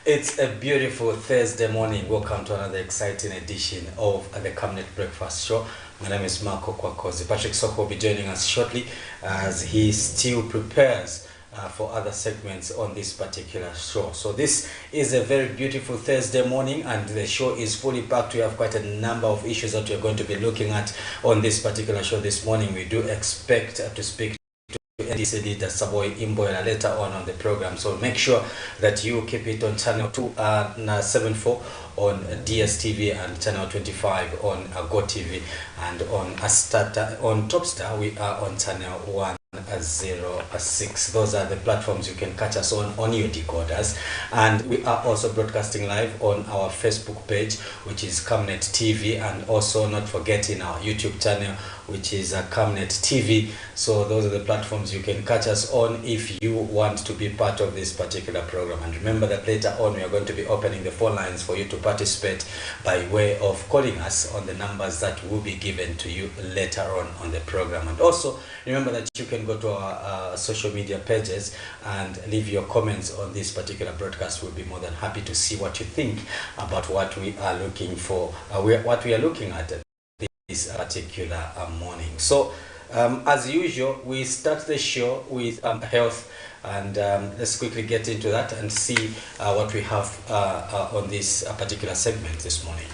It's a beautiful Thursday morning. Welcome to another exciting edition of the Camnet Breakfast Show. My name is Marco Kwakozi. Patrick Soko will be joining us shortly as he still prepares for other segments on this particular show. So this is a very beautiful Thursday morning and the show is fully packed. We have quite a number of issues that we're going to be looking at on this particular show this morning. We do expect to speak NDC leader Saboy Imboyla later on the program, so make sure that you keep it on channel 274 on DSTV and channel 25 on GoTV, and on on Topstar we are on channel 106. Those are the platforms you can catch us on your decoders, and we are also broadcasting live on our Facebook page, which is Camnet TV, and also not forgetting our YouTube channel, which is Camnet TV. So those are the platforms you can catch us on if you want to be part of this particular program. And remember that later on we are going to be opening the phone lines for you to participate by way of calling us on the numbers that will be given to you later on the program. And also remember that you can go to our social media pages and leave your comments on this particular broadcast. We'll be more than happy to see what you think about what we are looking for, what we are looking at this particular morning. So as usual, we start the show with health, and let's quickly get into that and see what we have on this particular segment this morning.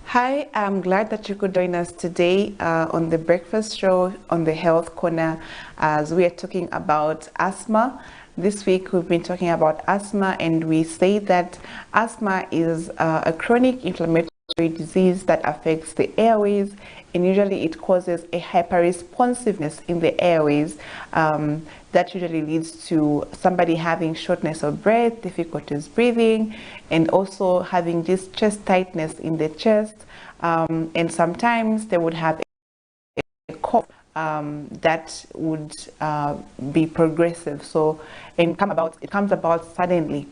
Hi, I'm glad that you could join us today on the breakfast show on the Health Corner, as we are talking about asthma. This week we've been talking about asthma, and we say that asthma is a chronic inflammatory disease that affects the airways, and usually it causes a hyperresponsiveness in the airways that usually leads to somebody having shortness of breath, difficulties breathing, and also having this chest tightness in the chest, and sometimes they would have a cough that would be progressive, so it comes about suddenly.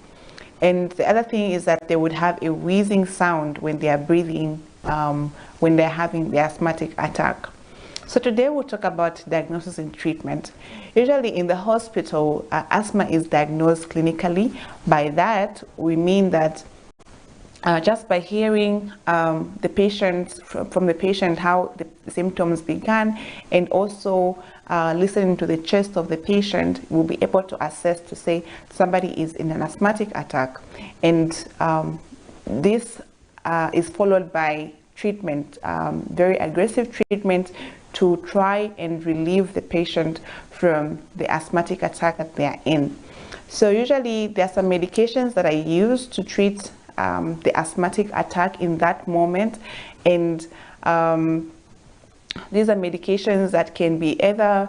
And the other thing is that they would have a wheezing sound when they are breathing, when they're having the asthmatic attack. So today we'll talk about diagnosis and treatment. Usually in the hospital, asthma is diagnosed clinically. By that, we mean that just by hearing from the patient how the symptoms began, and also listening to the chest of the patient, we'll be able to assess to say somebody is in an asthmatic attack. And this is followed by treatment, very aggressive treatment, to try and relieve the patient from the asthmatic attack that they are in. So usually there are some medications that I use to treat the asthmatic attack in that moment, and these are medications that can be either,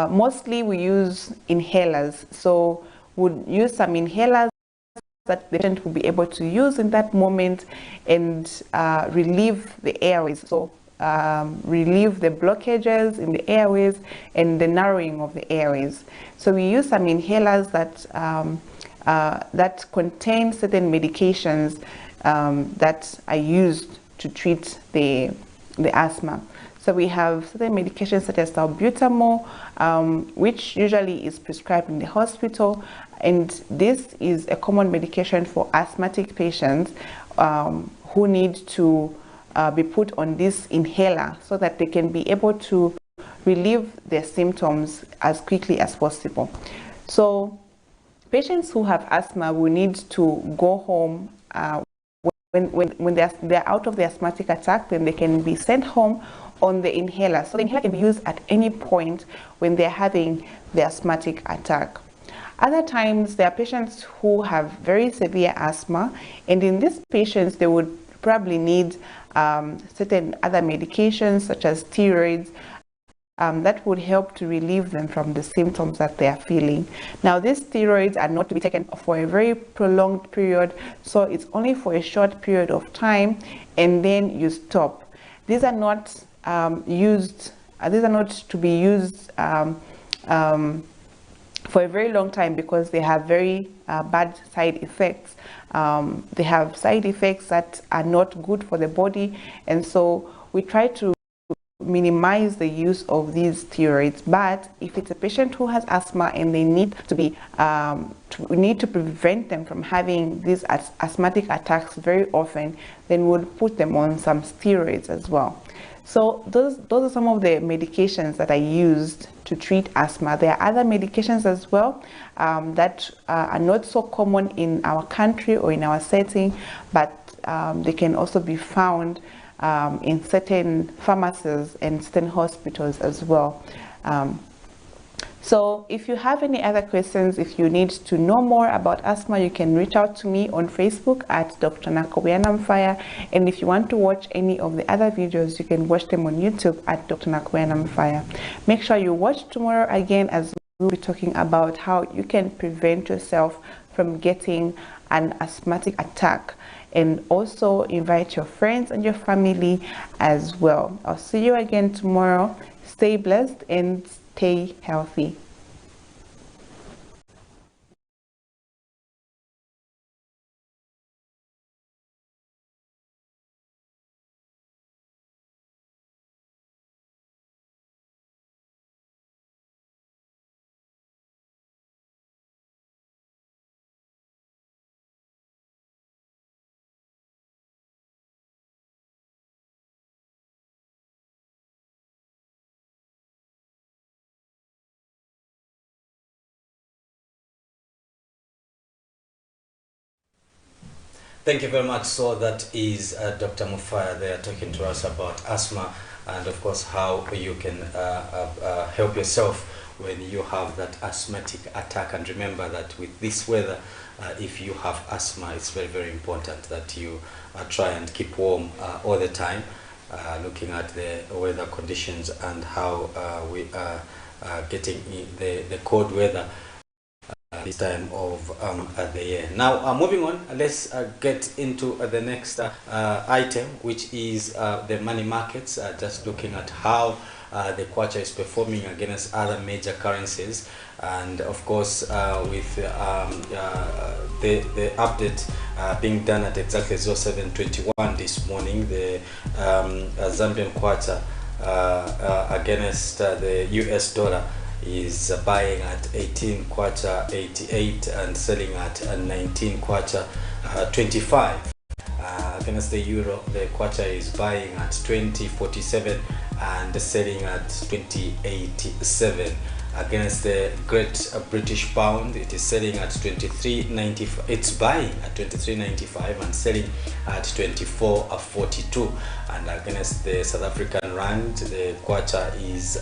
mostly we use inhalers, so we'll use some inhalers that the patient will be able to use in that moment and relieve the airways, so relieve the blockages in the airways and the narrowing of the airways. So we use some inhalers that contain certain medications that are used to treat the asthma. So we have certain medications such as salbutamol, which usually is prescribed in the hospital, and this is a common medication for asthmatic patients who need to be put on this inhaler so that they can be able to relieve their symptoms as quickly as possible. So patients who have asthma will need to go home when they're out of the asthmatic attack. Then they can be sent home on the inhaler. So the inhaler can be used at any point when they're having the asthmatic attack. Other times there are patients who have very severe asthma, and in these patients they would probably need certain other medications such as steroids that would help to relieve them from the symptoms that they are feeling. Now, these steroids are not to be taken for a very prolonged period, so it's only for a short period of time and then you stop. These are not used. These are not to be used for a very long time because they have very bad side effects. They have side effects that are not good for the body, and so we try to minimize the use of these steroids. But if it's a patient who has asthma and they need to be we need to prevent them from having these asthmatic attacks very often, then we'll put them on some steroids as well. So those are some of the medications that are used to treat asthma. There are other medications as well that are not so common in our country or in our setting, but they can also be found in certain pharmacies and certain hospitals as well. So if you have any other questions, if you need to know more about asthma, you can reach out to me on Facebook at Dr. Nakoyanamfire. And if you want to watch any of the other videos, you can watch them on YouTube at Dr. Nakoyanamfire. Make sure you watch tomorrow again, as we'll be talking about how you can prevent yourself from getting an asthmatic attack, and also invite your friends and your family as well. I'll see you again tomorrow. Stay blessed and stay healthy. Thank you very much. So that is Dr. Mufaya there talking to us about asthma, and of course how you can help yourself when you have that asthmatic attack. And remember that with this weather, if you have asthma, it's very, very important that you try and keep warm all the time, looking at the weather conditions and how we are getting the cold weather this time of the year. Now, moving on, let's get into the next item, which is the money markets. Just looking at how the kwacha is performing against other major currencies, and of course with the update being done at exactly 07:21 this morning, the Zambian kwacha against the US dollar is buying at 18 kwacha 88 and selling at 19 kwacha 25. Against the euro, the kwacha is buying at 20.47 and selling at 20.87. Against the Great British Pound, it is selling at 23.95. It's buying at 23.95 and selling at 24.42. And against the South African Rand, the kwacha is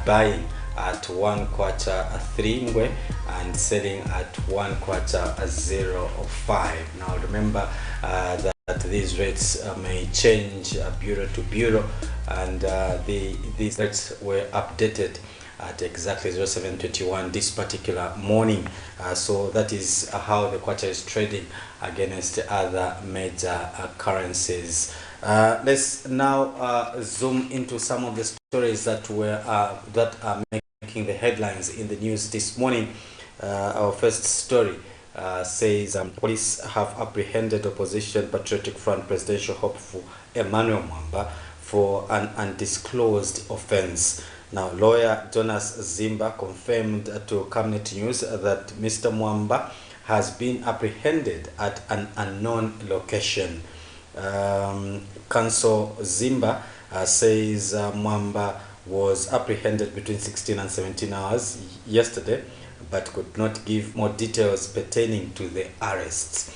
buying at 1 kwacha 3 ngwe and selling at 1 kwacha 0.5. Now remember that these rates may change bureau to bureau, and these rates were updated at exactly 07:21 this particular morning. So that is how the kwacha is trading against other major currencies. Let's now zoom into some of the stories that are making the headlines in the news this morning. Our first story says police have apprehended opposition Patriotic Front presidential hopeful Emmanuel Mwamba for an undisclosed offense. Now, lawyer Jonas Zimba confirmed to Camnet News that Mr. Mwamba has been apprehended at an unknown location. Counsel Zimba says Mwamba was apprehended between 16 and 17 hours yesterday, but could not give more details pertaining to the arrests.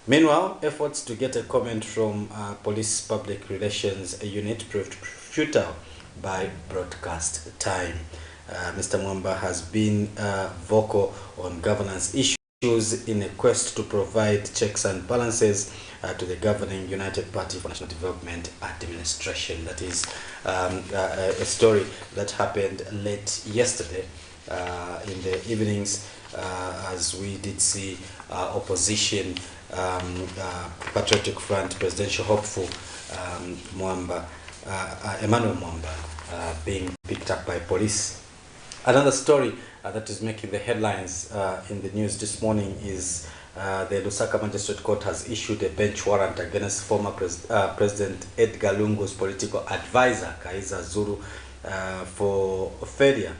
Meanwhile, efforts to get a comment from police public relations unit proved futile by broadcast time. Mr. Mwamba has been vocal on governance issues in a quest to provide checks and balances to the governing United Party for National Development administration. That is a story that happened late yesterday in the evenings, as we did see opposition Patriotic Front presidential hopeful Emmanuel Mwamba being picked up by police. Another story that is making the headlines in the news this morning is the Lusaka Magistrate Court has issued a bench warrant against former President Edgar Lungu's political advisor, Kaiza Zulu, for failure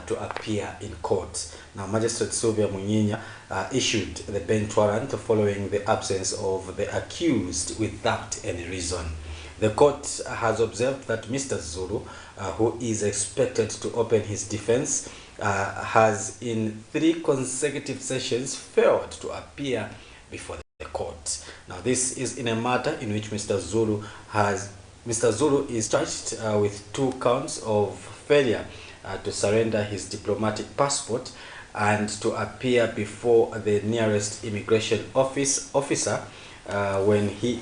to appear in court. Now, Magistrate Sylvia Munyinya issued the bench warrant following the absence of the accused without any reason. The court has observed that Mr. Zulu, who is expected to open his defense, has in 3 consecutive sessions failed to appear before the court. Now, this is in a matter in which Mr. Zulu is charged with 2 counts of failure to surrender his diplomatic passport and to appear before the nearest immigration officer when he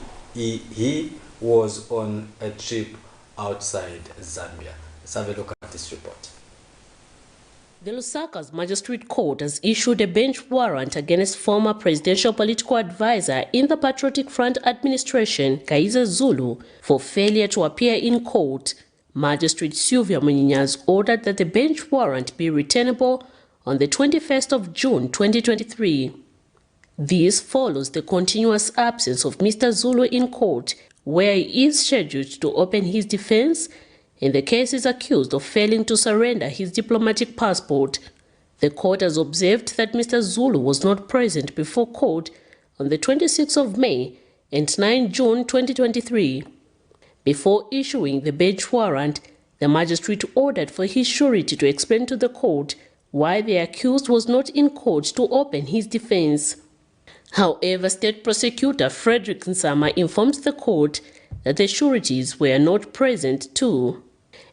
was on a trip outside Zambia. Let's have a look at this report. The Lusaka's Magistrate Court has issued a bench warrant against former presidential political advisor in the Patriotic Front administration, Kaiza Zulu, for failure to appear in court. Magistrate Sylvia Munyinya has ordered that the bench warrant be returnable on the 21st of June 2023. This follows the continuous absence of Mr. Zulu in court, where he is scheduled to open his defense in the case he's accused of failing to surrender his diplomatic passport. The court has observed that Mr. Zulu was not present before court on the 26th of May and 9 June 2023. Before issuing the bench warrant, the magistrate ordered for his surety to explain to the court why the accused was not in court to open his defense. However, State Prosecutor Frederick Nsama informed the court that the sureties were not present too.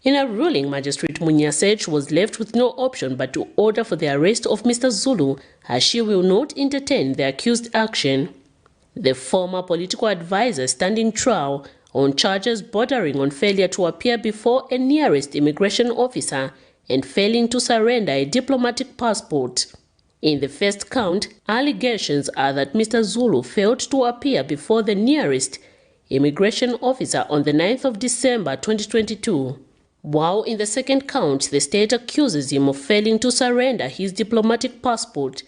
In a ruling, Magistrate Munyinya said she was left with no option but to order for the arrest of Mr. Zulu, as she will not entertain the accused action. The former political advisor standing trial on charges bordering on failure to appear before a nearest immigration officer and failing to surrender a diplomatic passport. In the first count, allegations are that Mr. Zulu failed to appear before the nearest immigration officer on the 9th of December 2022. While in the second count, the state accuses him of failing to surrender his diplomatic passport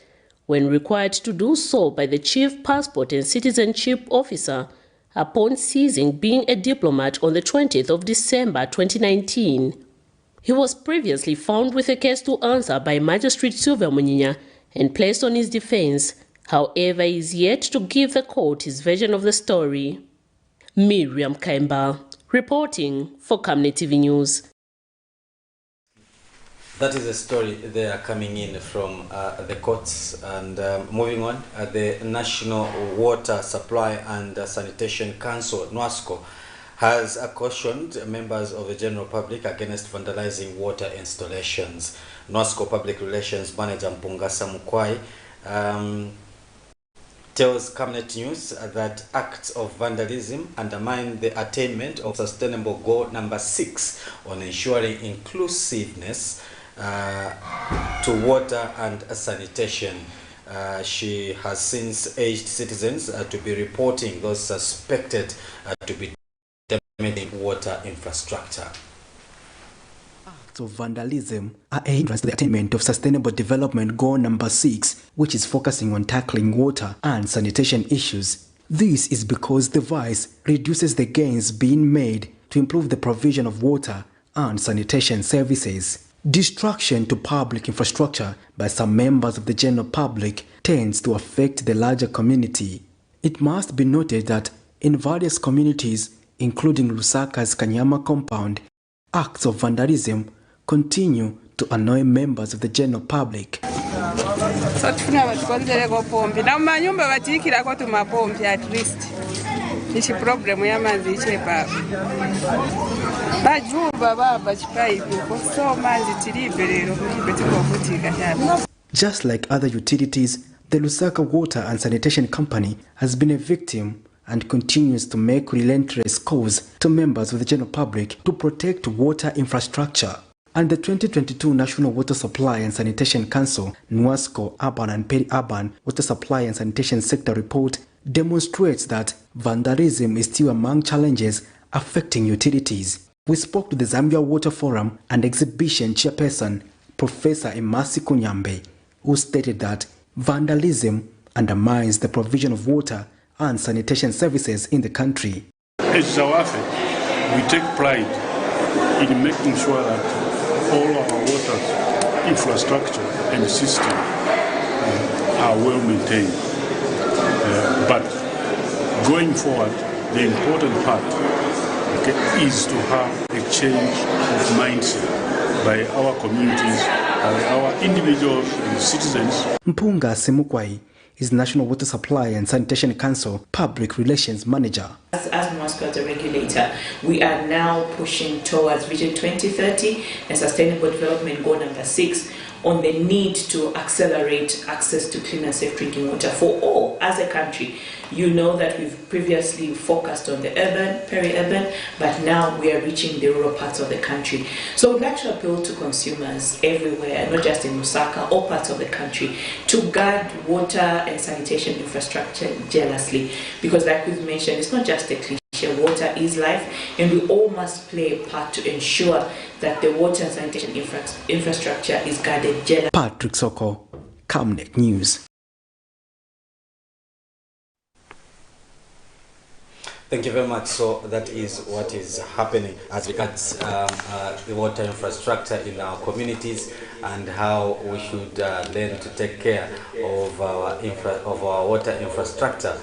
when required to do so by the Chief Passport and Citizenship Officer upon ceasing being a diplomat on the 20th of December 2019. He was previously found with a case to answer by Magistrate Sylvia Munyinya and placed on his defense. However, he is yet to give the court his version of the story. Miriam Kaimba, reporting for Camnet TV News. That is a story there coming in from the courts. And moving on, the National Water Supply and Sanitation Council, NWASCO, has cautioned members of the general public against vandalizing water installations. NWASCO Public Relations Manager Mpungasa Mukwai tells Camnet News that acts of vandalism undermine the attainment of sustainable goal number 6 on ensuring inclusiveness to water and sanitation. She has since urged citizens to be reporting those suspected to be damaging water infrastructure. Acts of vandalism are a hindrance to the attainment of Sustainable Development Goal number 6, which is focusing on tackling water and sanitation issues. This is because the vice reduces the gains being made to improve the provision of water and sanitation services. Destruction to public infrastructure by some members of the general public tends to affect the larger community. It must be noted that in various communities, including Lusaka's Kanyama compound, acts of vandalism continue to annoy members of the general public. Just like other utilities, The Lusaka Water and Sanitation Company has been a victim and continues to make relentless calls to members of the general public to protect water infrastructure. And the 2022 National Water Supply and Sanitation Council, NWASCO Urban and Peri-Urban Water Supply and Sanitation Sector Report demonstrates that vandalism is still among challenges affecting utilities. We spoke to the Zambia Water Forum and Exhibition Chairperson, Professor Emasi Kunyambe, who stated that vandalism undermines the provision of water and sanitation services in the country. As South Africa, we take pride in making sure that all our water infrastructure and system are well maintained. But going forward, the important part is to have a change of mindset by our communities, by our individuals and citizens. Mpunga Semukwai is National Water Supply and Sanitation Council Public Relations Manager. As NWASCO as a regulator, we are now pushing towards Vision 2030 and Sustainable Development Goal number 6 on the need to accelerate access to clean and safe drinking water for all as a country. You know that we've previously focused on the urban, peri-urban, but now we are reaching the rural parts of the country. So we'd like to appeal to consumers everywhere, not just in Lusaka, all parts of the country, to guard water and sanitation infrastructure jealously. Because like we've mentioned, it's not just a cliche, water is life, and we all must play a part to ensure that the water and sanitation infrastructure is guarded jealously. Patrick Soko, Camnet News. Thank you very much. So that is what is happening as regards the water infrastructure in our communities and how we should learn to take care of our water infrastructure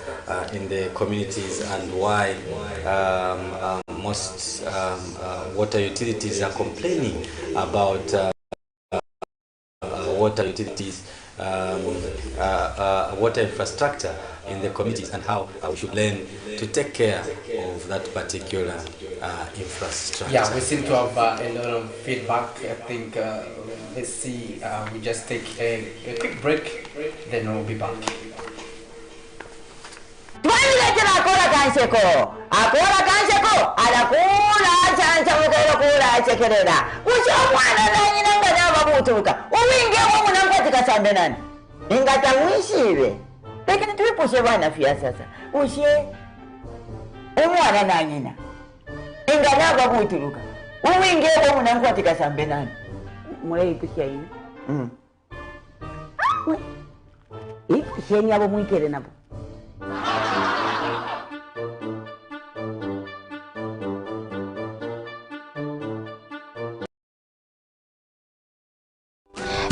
in the communities, and why most water utilities are complaining about water utilities, water infrastructure in the communities, and how we should learn to take care of that particular infrastructure. Yeah, we seem to have a lot of feedback. I think, let's see, we just take a quick break, then we'll be back. Lakini tuliposhe bwana fia sasa ushe umwana nanyina ingana babutuluka uwinge wo munankwatira sambe nani mwe ipisha ina ipisha abo mwikere nabo.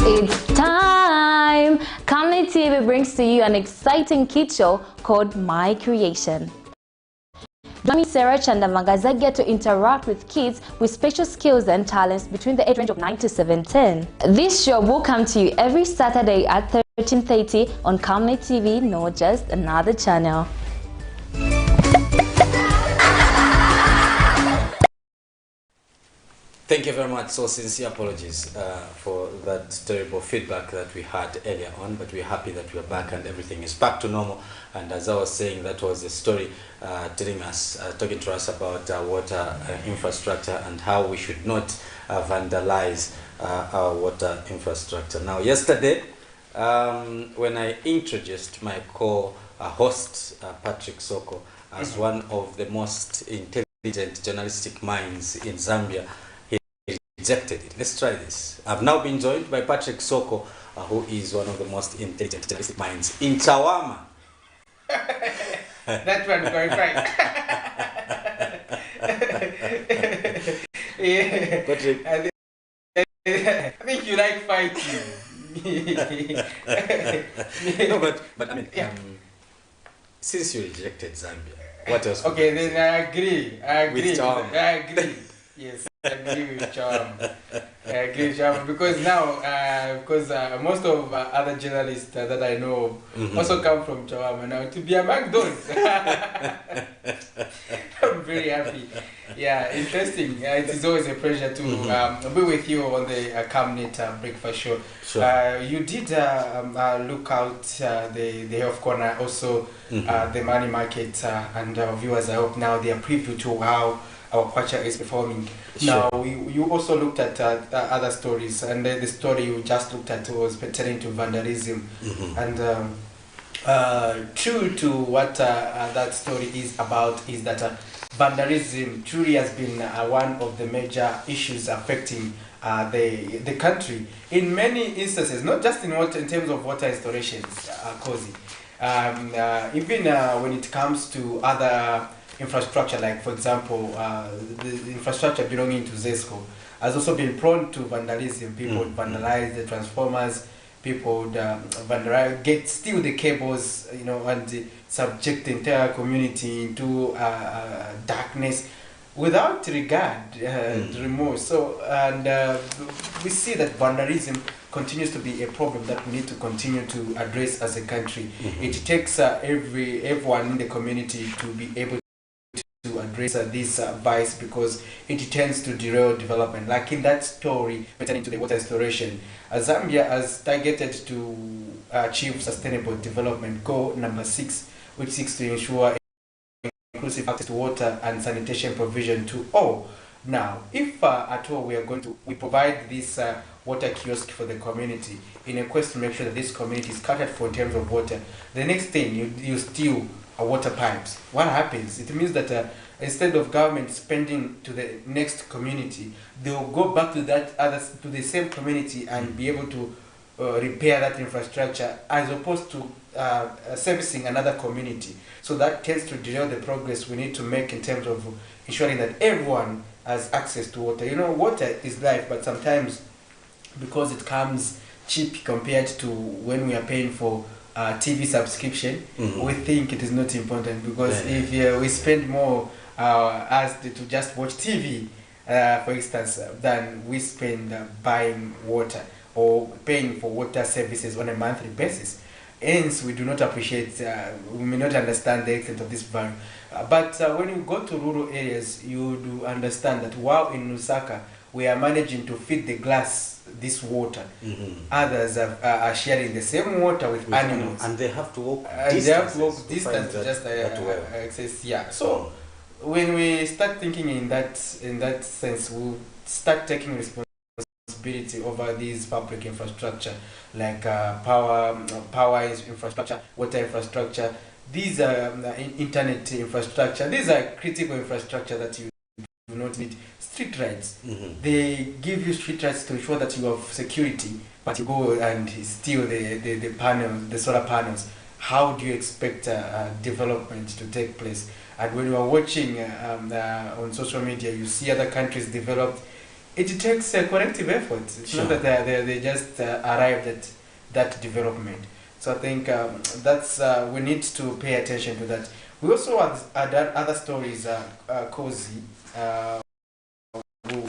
It's time! Camnet TV brings to you an exciting kid show called My Creation. Join me, Sarah Chandamagazagya, to interact with kids with special skills and talents between the age range of 9 to 17. This show will come to you every Saturday at 13:30 on Camnet TV, not just another channel. Thank you very much. So sincere apologies for that terrible feedback that we had earlier on, but we're happy that we're back and everything is back to normal. And as I was saying, that was a story talking to us about water infrastructure and how we should not vandalize our water infrastructure. Now, yesterday, when I introduced my co-host, Patrick Soko, as one of the most intelligent journalistic minds in Zambia, rejected it. Let's try this. I've now been joined by Patrick Soko, who is one of the most intelligent journalistic minds in Chawama. That one going right. Yeah. Patrick, I think you like fighting. no, but I mean, since you rejected Zambia, what else? Okay, then I agree. With charm. I agree. Yes, I agree with charm. I agree with charm because now, because most of other journalists that I know also come from Chawama. Now to be among those, I'm very happy. Yeah, interesting. It is always a pleasure to be with you on the Camnet Breakfast Show. Sure. You did look out the Health Corner, also the Money Market, and our viewers, I hope now they are preview to how our kwacha is performing. Sure. Now, you also looked at other stories, and the story you just looked at was pertaining to vandalism. And true to what that story is about is that vandalism truly has been one of the major issues affecting the country in many instances, not just in terms of water installations, Cozy. Even when it comes to other infrastructure, like for example, the infrastructure belonging to ZESCO has also been prone to vandalism. People would vandalize the transformers, people would steal the cables, you know, and subject the entire community into darkness without regard, remorse. So, and we see that vandalism continues to be a problem that we need to continue to address as a country. It takes everyone in the community to be able to address this vice, because it tends to derail development. Like in that story pertaining to the water restoration, Zambia has targeted to achieve sustainable development goal number 6, which seeks to ensure inclusive access to water and sanitation provision to all. Now, if at all we provide this water kiosk for the community in a quest to make sure that this community is catered for in terms of water, the next thing you steal water pipes. What happens? It means that instead of government spending to the next community, they will go back to to the same community and be able to repair that infrastructure, as opposed to servicing another community. So that tends to derail the progress we need to make in terms of ensuring that everyone has access to water. You know, water is life, but sometimes because it comes cheap compared to when we are paying for TV subscription, we think it is not important, because if we spend more as to just watch TV, for instance, than we spend buying water or paying for water services on a monthly basis. Hence, we do not appreciate, we may not understand the extent of this value. But when you go to rural areas, you do understand that while in Lusaka, we are managing to feed the glass this water, others are sharing the same water with animals. And they have to walk distance to just access. Yeah. So when we start thinking in that sense, we'll start taking responsibility over these public infrastructure, like power infrastructure, water infrastructure. These are internet infrastructure. These are critical infrastructure that you do not need. Street lights. They give you street lights to ensure that you have security, but you go and steal the panels, the solar panels. How do you expect development to take place? And when you are watching on social media, you see other countries developed. It takes a collective effort. It's not that they just arrived at that development. So I think that's we need to pay attention to that. We also have other stories, Cozy.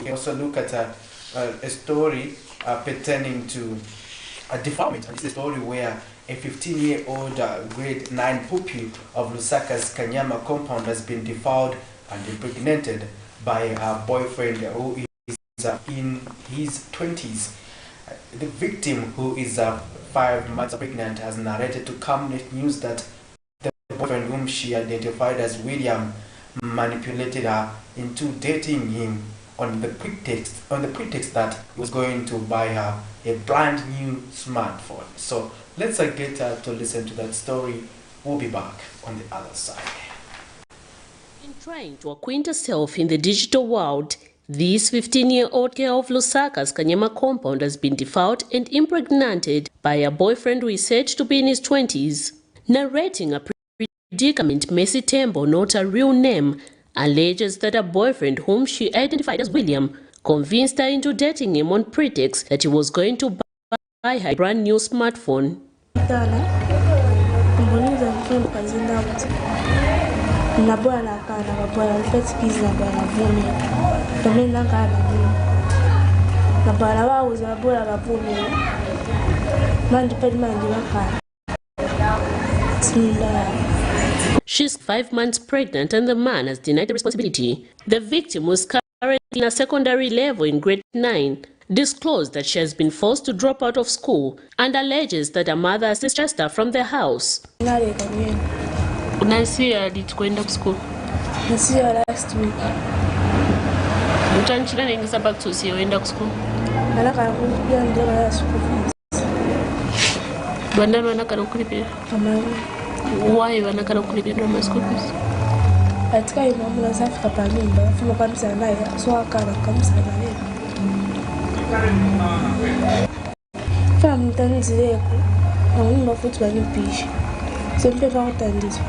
We also look at a story pertaining to a defilement. It's a story where a 15-year-old grade 9 pupil of Lusaka's Kanyama compound has been defiled and impregnated by her boyfriend, who is in his 20s. The victim, who is 5 months pregnant, has narrated to Camnet News that the boyfriend, whom she identified as William, manipulated her into dating him on the pretext that he was going to buy her a brand new smartphone. So let's get to listen to that story. We'll be back on the other side. In trying to acquaint herself in the digital world, this 15-year-old girl of Lusaka's Kanyama compound has been defiled and impregnated by a boyfriend who is said to be in his 20s. Narrating a predicament, Messi Tembo, not a real name, alleges that her boyfriend, whom she identified as William, convinced her into dating him on pretext that he was going to buy her a brand new smartphone. She's 5 months pregnant and the man has denied the responsibility. The victim, who's currently in a secondary level in grade 9, disclosed that she has been forced to drop out of school and alleges that her mother has discharged her from the house. Unasiya did kwenda school? Nasiya last week. Utanchila ningisa back to see you in school? Anaka kulipia ndio school fees. Bandana anaka kulipia? Amani. Why wanaka kulipia ndio school fees? Atika imamula safika pa nyumba, fuma kamisa naye, so akana kamisa naye. Fam mtanzileko, na nyumba futhi banipisha. Sempe utandizwa.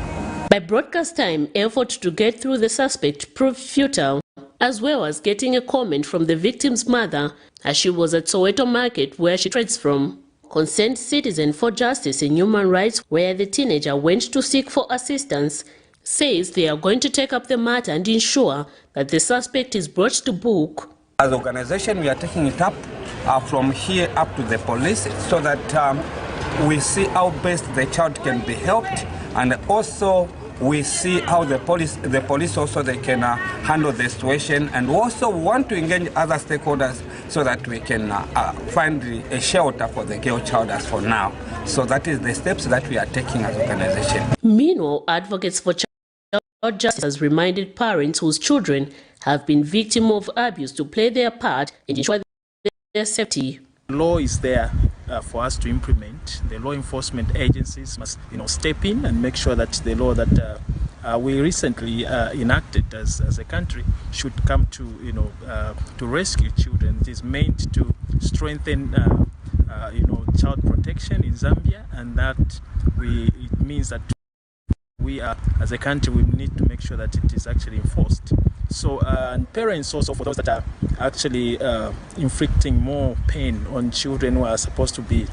By broadcast time, effort to get through the suspect proved futile, as well as getting a comment from the victim's mother as she was at Soweto Market, where she trades from. Concerned Citizen for Justice and Human Rights, where the teenager went to seek for assistance, says they are going to take up the matter and ensure that the suspect is brought to book. As an organization, we are taking it up from here up to the police so that we see how best the child can be helped, and also we see how the police also they can handle the situation, and also want to engage other stakeholders so that we can find a shelter for the girl child as for now. So that is the steps that we are taking as an organization. Meanwhile, advocates for child justice has reminded parents whose children have been victims of abuse to play their part and ensure their safety. Law is there for us to implement. The law enforcement agencies must, step in and make sure that the law that we recently enacted as a country should come to, to rescue children. It is meant to strengthen, child protection in Zambia, and that it means that we are, as a country, we need to make sure that it is actually enforced. So, and parents also, for those that are actually inflicting more pain on children who are supposed to be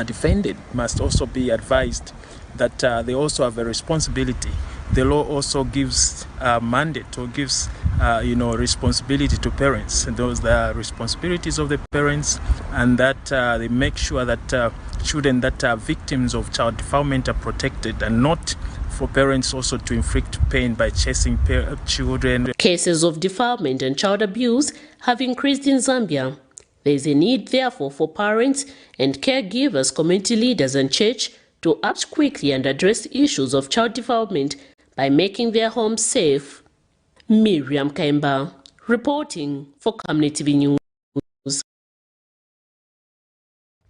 defended, must also be advised that they also have a responsibility. The law also gives a mandate or gives, responsibility to parents. And those are responsibilities of the parents, and that they make sure that children that are victims of child defilement are protected, and not for parents also to inflict pain by chasing children. Cases of defilement and child abuse have increased in Zambia. There is a need, therefore, for parents and caregivers, community leaders and church to act quickly and address issues of child defilement by making their homes safe. Miriam Kaimba, reporting for Camnet TV News.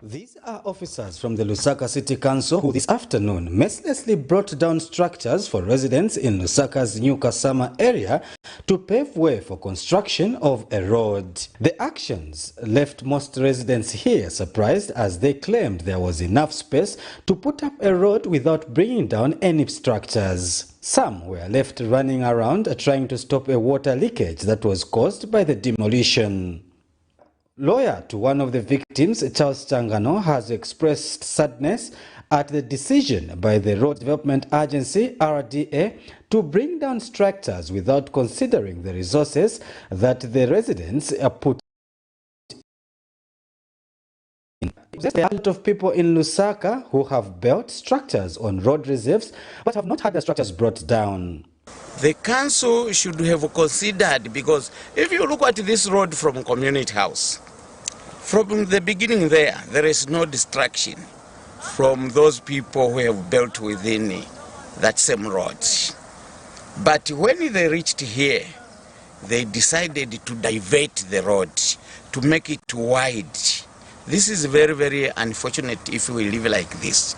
These are officers from the Lusaka City Council who this afternoon mercilessly brought down structures for residents in Lusaka's New Kasama area to pave way for construction of a road. The actions left most residents here surprised, as they claimed there was enough space to put up a road without bringing down any structures. Some were left running around trying to stop a water leakage that was caused by the demolition. Lawyer to one of the victims, Charles Changano, has expressed sadness at the decision by the Road Development Agency, RDA, to bring down structures without considering the resources that the residents put in. There's a lot of people in Lusaka who have built structures on road reserves but have not had the structures brought down. The council should have considered, because if you look at this road from Community House, from the beginning there is no distraction from those people who have built within that same road. But when they reached here, they decided to divert the road, to make it wide. This is very, very unfortunate if we live like this.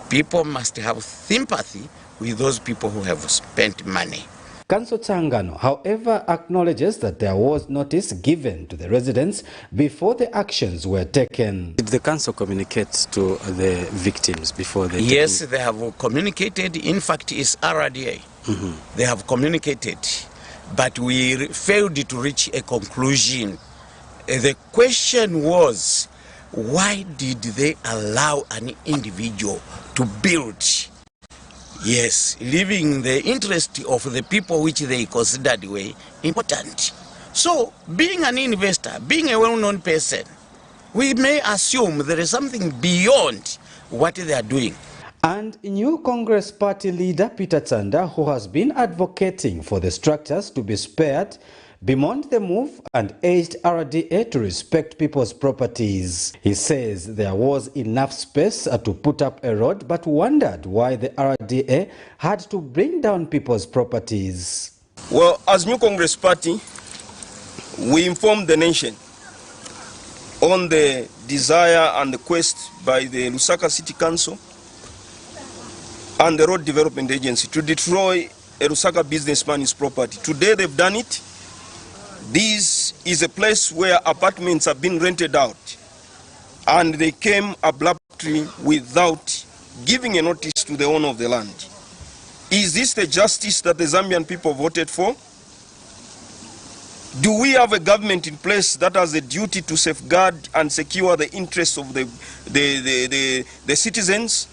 People must have sympathy with those people who have spent money. Councillor Changano, however, acknowledges that there was notice given to the residents before the actions were taken. Did the council communicate to the victims before they? Yes, they have communicated. In fact, it's RDA. They have communicated, but we failed to reach a conclusion. The question was, why did they allow an individual to build? Yes, leaving the interest of the people which they considered were important. So, being an investor, being a well-known person, we may assume there is something beyond what they are doing. And new Congress Party leader Peter Chanda, who has been advocating for the structures to be spared, bemoaned the move and urged RDA to respect people's properties. He says there was enough space to put up a road, but wondered why the RDA had to bring down people's properties. Well, as New Congress Party, we informed the nation on the desire and the quest by the Lusaka City Council and the Road Development Agency to destroy a Lusaka businessman's property. Today they've done it. This is a place where apartments have been rented out, and they came abruptly without giving a notice to the owner of the land. Is this the justice that the Zambian people voted for? Do we have a government in place that has a duty to safeguard and secure the interests of the citizens?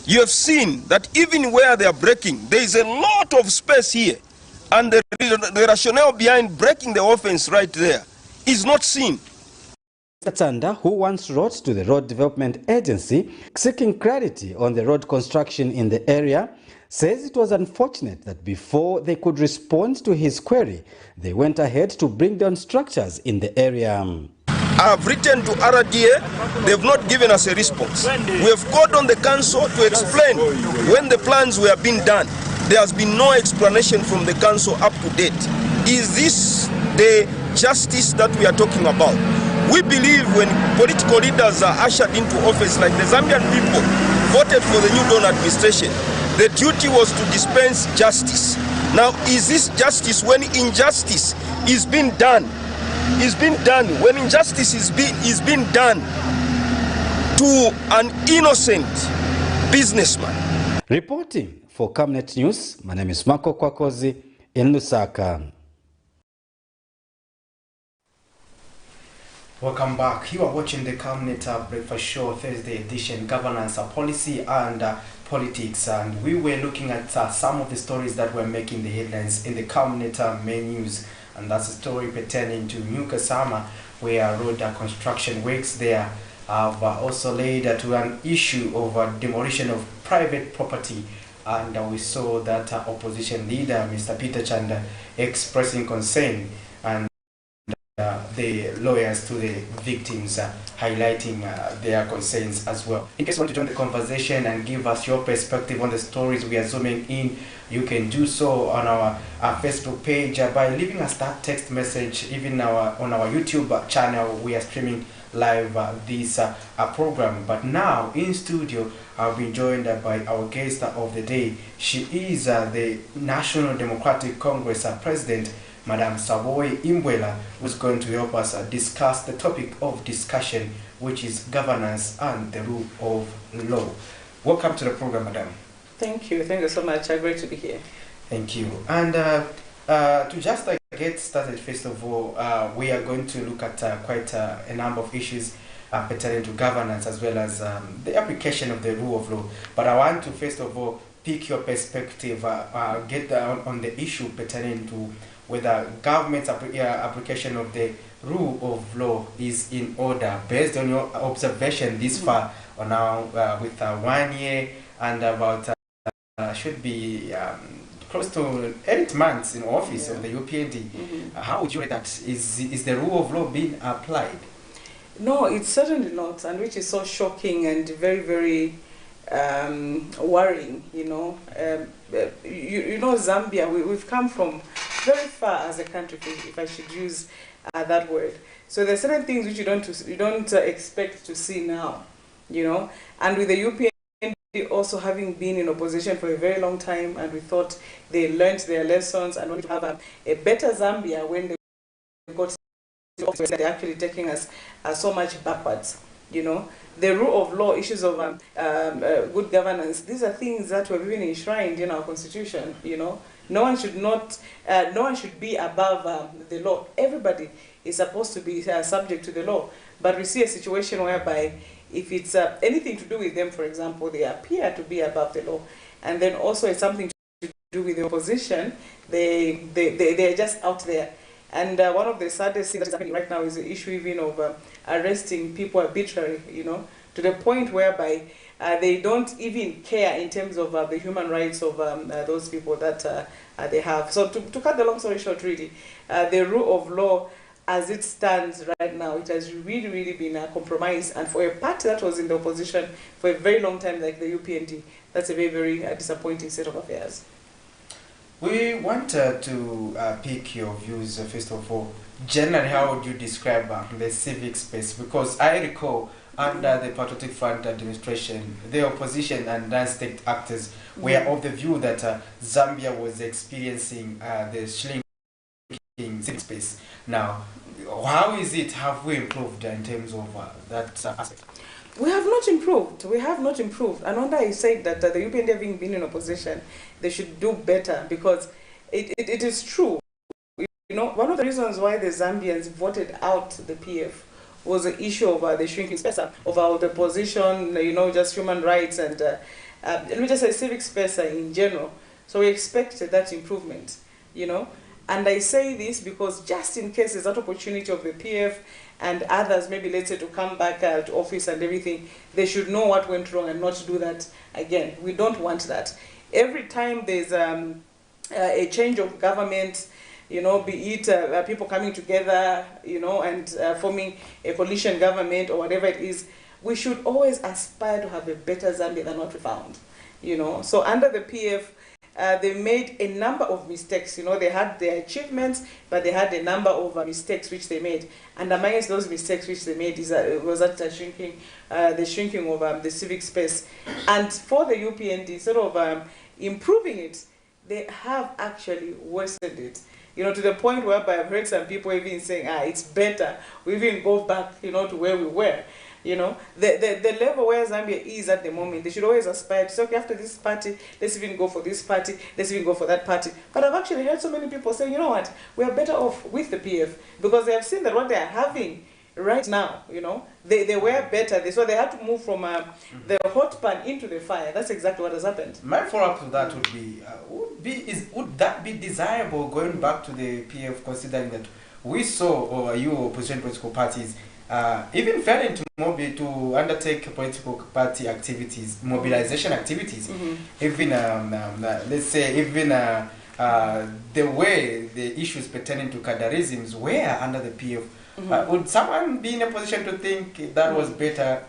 You have seen that even where they are breaking, there is a lot of space here. And the rationale behind breaking the offense right there is not seen. Chanda, who once wrote to the Road Development Agency seeking clarity on the road construction in the area, says it was unfortunate that before they could respond to his query, they went ahead to bring down structures in the area. I have written to RDA, they've not given us a response. We have called on the council to explain when the plans were being done. There has been no explanation from the council up to date. Is this the justice that we are talking about? We believe when political leaders are ushered into office, like the Zambian people voted for the New Dawn administration, the duty was to dispense justice. Now, is this justice when injustice is being done? Is being done when injustice is being done to an innocent businessman? Reporting for Camnet News, my name is Marco Kwakozi in Lusaka. Welcome back. You are watching the Camnet Breakfast Show, Thursday edition, governance, policy and politics. And we were looking at some of the stories that were making the headlines in the Camnet main news. And that's a story pertaining to New Kasama, where road construction works there have also led to an issue of demolition of private property. And we saw that opposition leader, Mr. Peter Chanda, expressing concern, and the lawyers to the victims highlighting their concerns as well. In case you want to join the conversation and give us your perspective on the stories we are zooming in, you can do so on our Facebook page by leaving us that text message. Even on our YouTube channel, we are streaming live this program. But now in studio, I've been joined by our guest of the day. She is the National Democratic Congress President, Madam Savoy Imbwela, who's going to help us discuss the topic of discussion, which is governance and the rule of law. Welcome to the program, Madam. Thank you. Thank you so much. Great to be here. Thank you. And to just get started, first of all, we are going to look at quite a number of issues pertaining to governance as well as the application of the rule of law. But I want to first of all pick your perspective, get down on the issue pertaining to whether government's application of the rule of law is in order, based on your observation this far on now with 1 year and about should be close to 8 months in office of the UPND. How would you rate that? Is the rule of law being applied? No, it's certainly not, and which is so shocking and very, very worrying. You know, Zambia, we've come from very far as a country, if I should use that word. So there are certain things which you don't expect to see now, you know. And with the UPND also having been in opposition for a very long time, and we thought they learned their lessons and wanted to have a better Zambia when they got to office. They're actually taking us so much backwards, you know. The rule of law, issues of good governance, these are things that were even enshrined in our constitution, you know. No one should be above the law. Everybody is supposed to be subject to the law. But we see a situation whereby if it's anything to do with them, for example, they appear to be above the law. And then also it's something to do with the opposition, they're just out there. And one of the saddest things that is happening right now is the issue even of arresting people arbitrarily, you know, to the point whereby They don't even care in terms of the human rights of those people that they have. So to cut the long story short, really, the rule of law as it stands right now, it has really, really been compromised. And for a party that was in the opposition for a very long time, like the UPND, that's a very, very disappointing state of affairs. We want to pick your views, first of all. Generally, how would you describe the civic space? Because I recall under the Patriotic Front administration, the opposition and non-state actors were of the view that Zambia was experiencing the shrinking civic space. Now, how is it? Have we improved in terms of that aspect? We have not improved. We have not improved. And under I said that the UPND having been in opposition, they should do better, because it is true. You know, one of the reasons why the Zambians voted out the PF was the issue of the shrinking space, of the position, you know, just human rights and let me just say civic space in general. So we expected that improvement, you know. And I say this because just in case there's that opportunity of the PF and others, maybe let's say to come back to office and everything, they should know what went wrong and not do that again. We don't want that. Every time there's a change of government, you know, be it people coming together, you know, and forming a coalition government or whatever it is, we should always aspire to have a better Zambia than what we found, you know. So under the PF, they made a number of mistakes. You know, they had their achievements, but they had a number of mistakes which they made. And amongst those mistakes which they made was that the shrinking of the civic space. And for the UPND, instead of improving it, they have actually worsened it. You know, to the point whereby I've heard some people even saying, it's better. We even go back, you know, to where we were. You know, the level where Zambia is at the moment, they should always aspire to say, okay, after this party, let's even go for this party, let's even go for that party. But I've actually heard so many people say, you know what, we are better off with the PF, because they have seen that what they are having right now, you know, they were better. So they had to move from the hot pan into the fire. That's exactly what has happened. My follow-up to that would would that be desirable going back to the PF, considering that we saw, or you opposition political parties, even failing to undertake political party activities, mobilization activities, even let's say even the way the issues pertaining to cadarisms were under the PF. Would someone be in a position to think that was better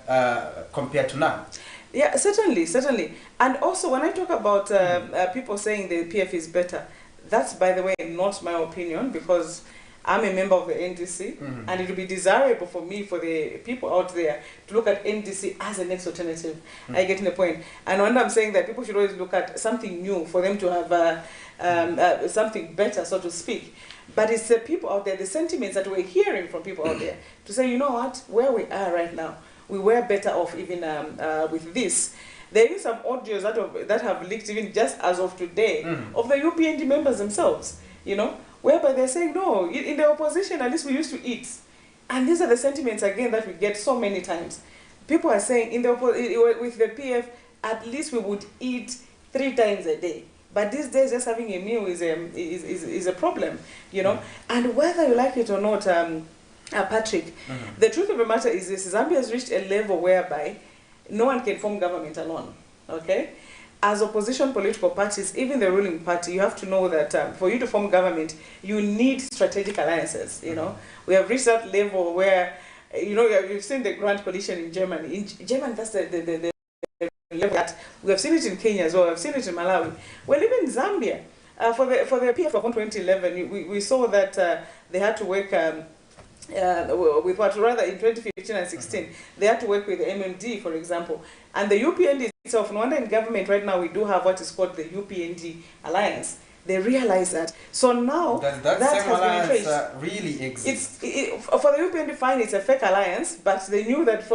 compared to now? Yeah, certainly, certainly. And also, when I talk about people saying the PF is better, that's, by the way, not my opinion, because I'm a member of the NDC, and it would be desirable for me, for the people out there, to look at NDC as the next alternative. I get the point. And when I'm saying that, people should always look at something new for them to have something better, so to speak. But it's the people out there, the sentiments that we're hearing from people out there, to say, you know what, where we are right now, we were better off even with this. There is some audios that have leaked even just as of today of the UPND members themselves, you know, whereby they're saying, no, in the opposition, at least we used to eat. And these are the sentiments, again, that we get so many times. People are saying, with the PF, at least we would eat 3 times a day. But these days, just having a meal is a problem, you know. And whether you like it or not, Patrick, the truth of the matter is this: Zambia has reached a level whereby no one can form government alone, okay? As opposition political parties, even the ruling party, you have to know that for you to form government, you need strategic alliances, you know. We have reached that level where, you know, you've seen the Grand Coalition in Germany. In Germany, that's the level that we have seen it in Kenya as well. We've seen it in Malawi. Well, even Zambia, for the PF of 2011, we saw that they had to work with what, rather in 2015 and 16, they had to work with the MMD, for example. And the UPND itself, no wonder in government right now we do have what is called the UPND Alliance. They realize that. So now that has been traced. Really exists. For the UPND, fine, it's a fake alliance, but they knew that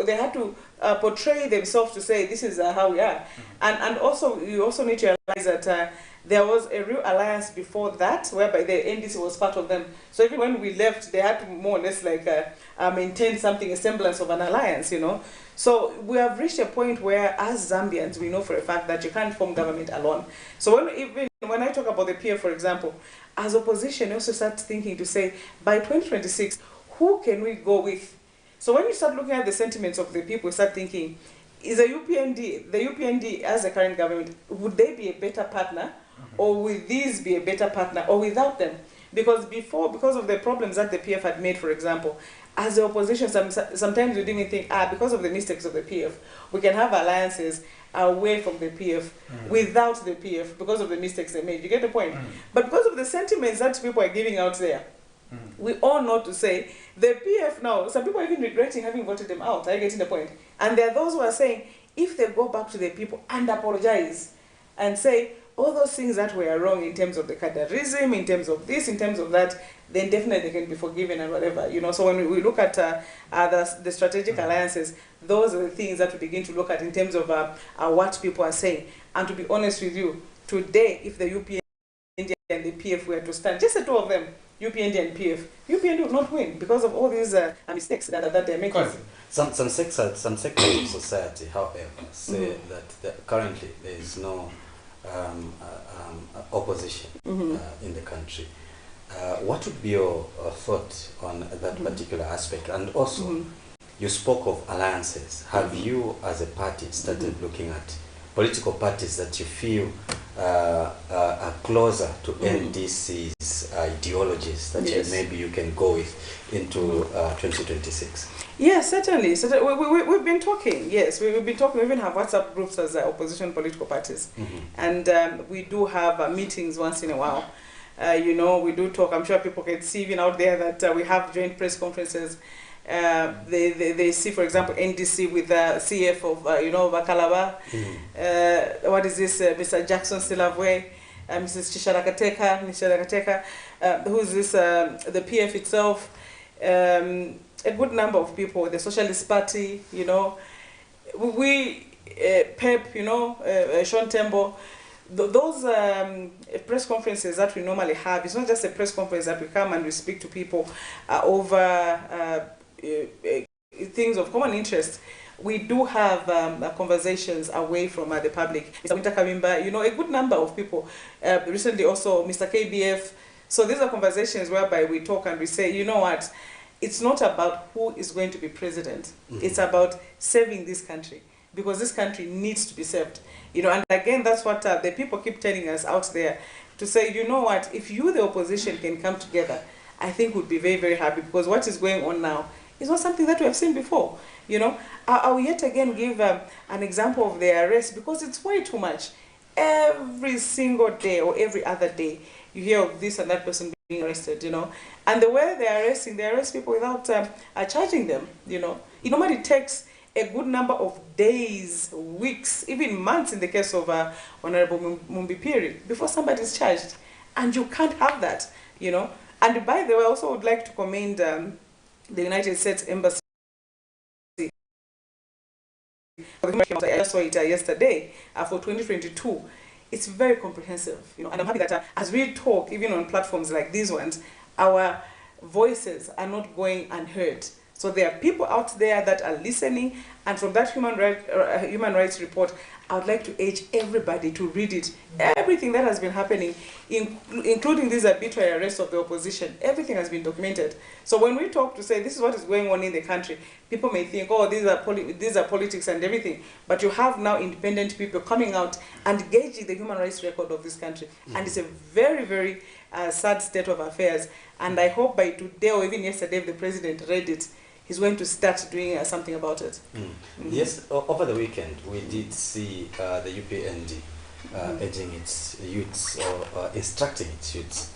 they had to portray themselves to say this is how we are. And also, you also need to realize that there was a real alliance before that, whereby the NDC was part of them. So even when we left, they had to more or less like maintain something, a semblance of an alliance, you know. So we have reached a point where, as Zambians, we know for a fact that you can't form government alone. So when I talk about the PF, for example, as opposition, you also start thinking to say, by 2026, who can we go with? So when you start looking at the sentiments of the people, you start thinking, is the UPND as the current government, would they be a better partner, or will these be a better partner, or without them? Because before, because of the problems that the PF had made, for example, as the opposition, sometimes we didn't think, because of the mistakes of the PF, we can have alliances away from the PF, without the PF, because of the mistakes they made. You get the point? But because of the sentiments that people are giving out there, we all know to say, the PF now, some people are even regretting having voted them out. Are you getting the point? And there are those who are saying, if they go back to the people and apologize and say, all those things that were wrong in terms of the cadarism, in terms of this, in terms of that, then definitely they can be forgiven and whatever. You know, so when we look at the strategic alliances, those are the things that we begin to look at in terms of what people are saying. And to be honest with you, today, if the UPND and the PF were to stand, just the two of them, UPND and PF, UPND would not win because of all these mistakes that they're making. Some sectors of society, however, say that currently there is no opposition in the country. What would be your thought on that particular aspect? And also, you spoke of alliances. Have you, as a party, started looking at political parties that you feel are closer to NDC's ideologies that maybe you can go with into 2026? Yes, certainly. We've been talking, yes. We've been talking. We even have WhatsApp groups as opposition political parties. And we do have meetings once in a while. You know, we do talk. I'm sure people can see even out there that we have joint press conferences. They see, for example, NDC with the CF of, you know, Bakalaba. What is this? Mr. Jackson Stilavwe, Mrs. Nisharakateka, who's this? The PF itself, a good number of people, the Socialist Party, you know, PEP, you know, Sean Tembo. Those press conferences that we normally have, it's not just a press conference that we come and we speak to people over things of common interest. We do have conversations away from the public. Mr. Winter Kawimba, you know, a good number of people. Recently also, Mr. KBF. So these are conversations whereby we talk and we say, you know what, it's not about who is going to be president. It's about saving this country, because this country needs to be saved. You know, and again, that's what the people keep telling us out there, to say, you know what, if you, the opposition, can come together, I think we'd be very, very happy, because what is going on now is not something that we have seen before. You know, I will yet again give an example of the arrest, because it's way too much. Every single day or every other day, you hear of this and that person being arrested, you know. And the way they arrest people without charging them, you know. It normally takes a good number of days, weeks, even months in the case of Honorable Mumbipiri before somebody is charged. And you can't have that, you know. And by the way, I also would like to commend the United States Embassy. I just saw it yesterday for 2022. It's very comprehensive, you know, and I'm happy that as we talk, even on platforms like these ones, our voices are not going unheard. So there are people out there that are listening, and from that human rights report, I would like to urge everybody to read it. Everything that has been happening, including these arbitrary arrests of the opposition, everything has been documented. So when we talk to say this is what is going on in the country, people may think, oh, these are politics and everything. But you have now independent people coming out and gauging the human rights record of this country. And it's a very, very sad state of affairs. And I hope by today or even yesterday, if the president read it, he's going to start doing something about it. Yes, over the weekend, we did see the UPND urging its youths, or instructing its youths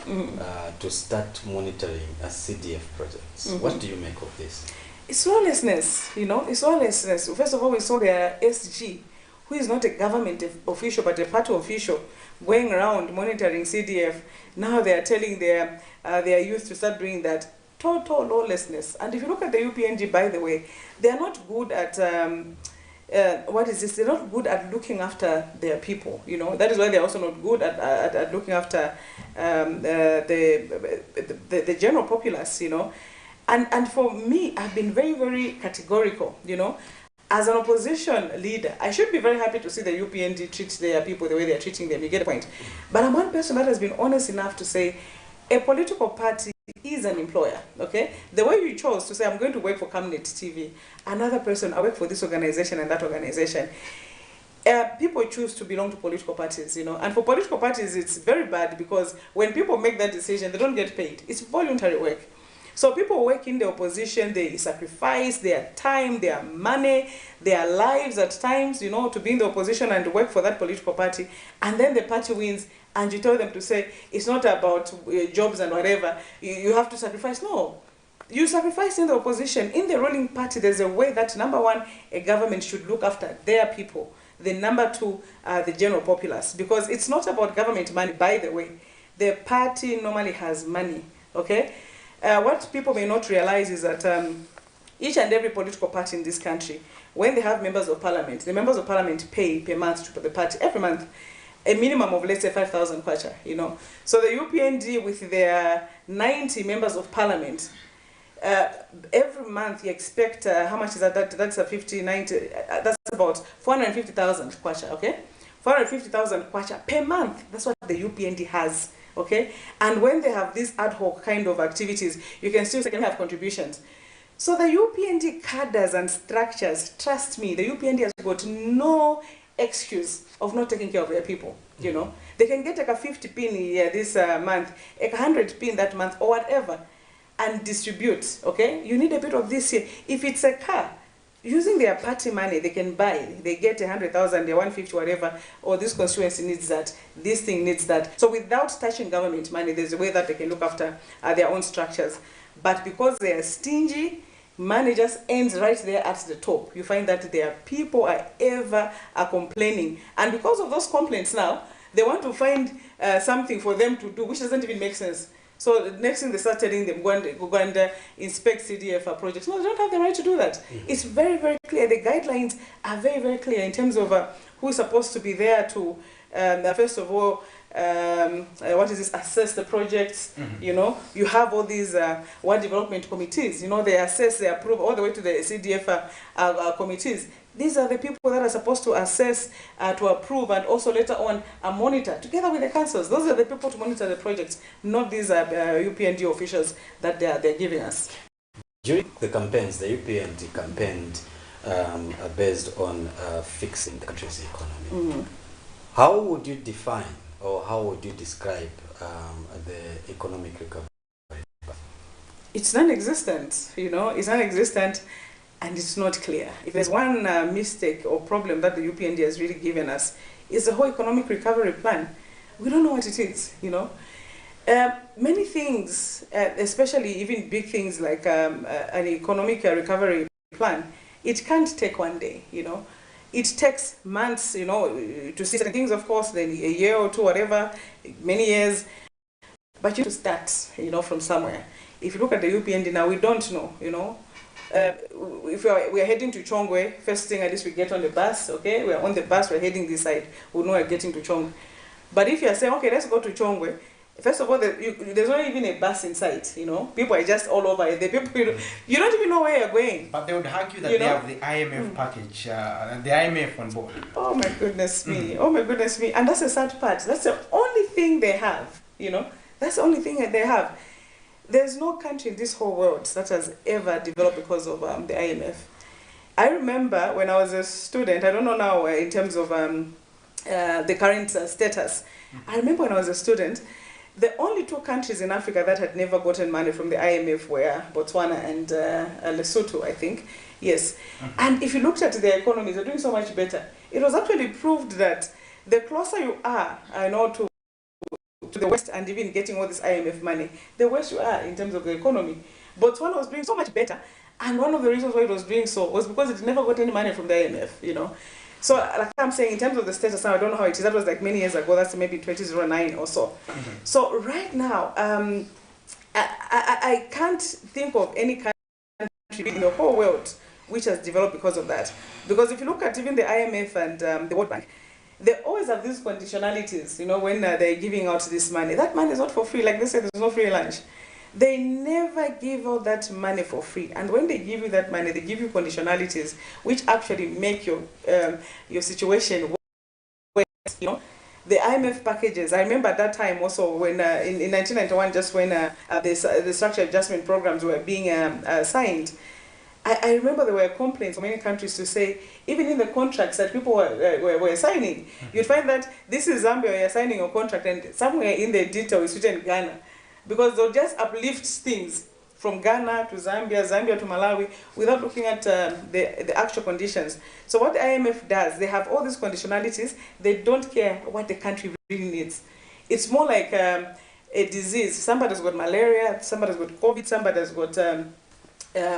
to start monitoring CDF projects. What do you make of this? It's lawlessness, you know, it's lawlessness. First of all, we saw the SG, who is not a government official, but a party official, going around monitoring CDF. Now they are telling their youth to start doing that. Total lawlessness. And if you look at the UPNG, by the way, they are not good at They're not good at looking after their people. You know, that is why they're also not good at looking after the general populace. You know, and for me, I've been very, very categorical. You know, as an opposition leader, I should be very happy to see the UPNG treat their people the way they are treating them. You get the point. But I'm one person that has been honest enough to say, a political party is an employer, okay? The way you chose to say, I'm going to work for Camnet TV, another person, I work for this organization and that organization. People choose to belong to political parties, you know, and for political parties, it's very bad because when people make that decision, they don't get paid. It's voluntary work. So people work in the opposition, they sacrifice their time, their money, their lives at times, you know, to be in the opposition and work for that political party. And then the party wins and you tell them to say, it's not about jobs and whatever, you have to sacrifice. No. You sacrifice in the opposition. In the ruling party, there's a way that, number one, a government should look after their people. The number two, the general populace. Because it's not about government money, by the way. The party normally has money, okay? What people may not realize is that each and every political party in this country, when they have members of parliament, the members of parliament pay per month to the party, every month, a minimum of, let's say, 5,000 kwacha, you know. So the UPND, with their 90 members of parliament, every month you expect, how much is that? That's a 50, 90, that's about 450,000 kwacha, okay? 450,000 kwacha per month. That's what the UPND has, okay? And when they have these ad hoc kind of activities, you can still have contributions. So the UPND cadres and structures, trust me, the UPND has got no excuse of not taking care of their people, you know? They can get like a 50 pin here this month, like 100 pin that month, or whatever, and distribute, okay? You need a bit of this here. If it's a car, using their party money, they can buy. They get 100,000, they're 150, whatever, or this constituency needs that, this thing needs that. So without touching government money, there's a way that they can look after their own structures. But because they are stingy, money just ends right there at the top. You find that their people are complaining. And because of those complaints now, they want to find something for them to do, which doesn't even make sense. So the next thing they start telling them, go and inspect CDF projects. No, they don't have the right to do that. It's very, very clear. The guidelines are very, very clear in terms of who is supposed to be there to, first of all, what is this, assess the projects. You know, you have all these ward development committees, you know, they assess, they approve, all the way to the CDF committees. These are the people that are supposed to assess, to approve, and also later on monitor, together with the councils. Those are the people to monitor the projects, not these UPND officials that they're giving us. During the campaigns, the UPND campaigned based on fixing the country's economy. How would you define, or how would you describe the economic recovery? It's non-existent, you know, it's non-existent. And it's not clear. If there's one mistake or problem that the UPND has really given us, is the whole economic recovery plan. We don't know what it is, you know. Many things, especially even big things like an economic recovery plan, it can't take one day, you know. It takes months, you know, to see certain things, of course, then a year or two, whatever, many years. But you have to start, you know, from somewhere. If you look at the UPND now, we don't know, you know. If we are heading to Chongwe, first thing at least we get on the bus, okay? We're on the bus, we're heading this side, we know we're getting to Chongwe. But if you're saying, okay, let's go to Chongwe, first of all, there's not even a bus in sight, you know? People are just all over. The people, you don't even know where you're going. But they would argue that they have the IMF package, and the IMF on board. Oh my goodness me, oh my goodness me. And that's the sad part. That's the only thing they have, you know? That's the only thing that they have. There's no country in this whole world that has ever developed because of the IMF. I remember when I was a student, I don't know now in terms of the current status. I remember when I was a student, the only two countries in Africa that had never gotten money from the IMF were Botswana and Lesotho, I think. Yes. And if you looked at their economies, they're doing so much better. It was actually proved that the closer you are, I know, to the West and even getting all this IMF money, the worse you are in terms of the economy. Botswana was doing so much better, and one of the reasons why it was doing so was because it never got any money from the IMF, you know. So like I'm saying, in terms of the status now, I don't know how it is. That was like many years ago. That's maybe 2009 or so. So right now, I can't think of any country in the whole world which has developed because of that. Because if you look at even the IMF and the World Bank, they always have these conditionalities, you know, when they're giving out this money. That money is not for free. Like they said, there's no free lunch. They never give out that money for free. And when they give you that money, they give you conditionalities which actually make your situation worse, you know. The IMF packages, I remember at that time also when in 1991, just when the structure adjustment programs were being signed, I remember there were complaints from many countries to say, even in the contracts that people were signing, you'd find that this is Zambia, you're signing a contract, and somewhere in the detail is written Ghana, because they'll just uplift things from Ghana to Zambia, Zambia to Malawi, without looking at the actual conditions. So what the IMF does, they have all these conditionalities, they don't care what the country really needs. It's more like a disease. Somebody's got malaria, somebody's got COVID, somebody's got,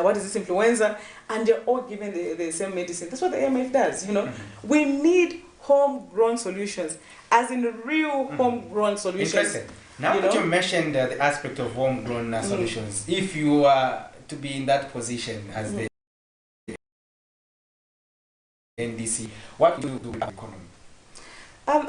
what is this, influenza, and they're all given the same medicine. That's what the IMF does, you know. We need homegrown solutions, as in real homegrown solutions. Interesting. Now that you mentioned the aspect of homegrown solutions, if you are to be in that position as the NDC, what do you do with the economy?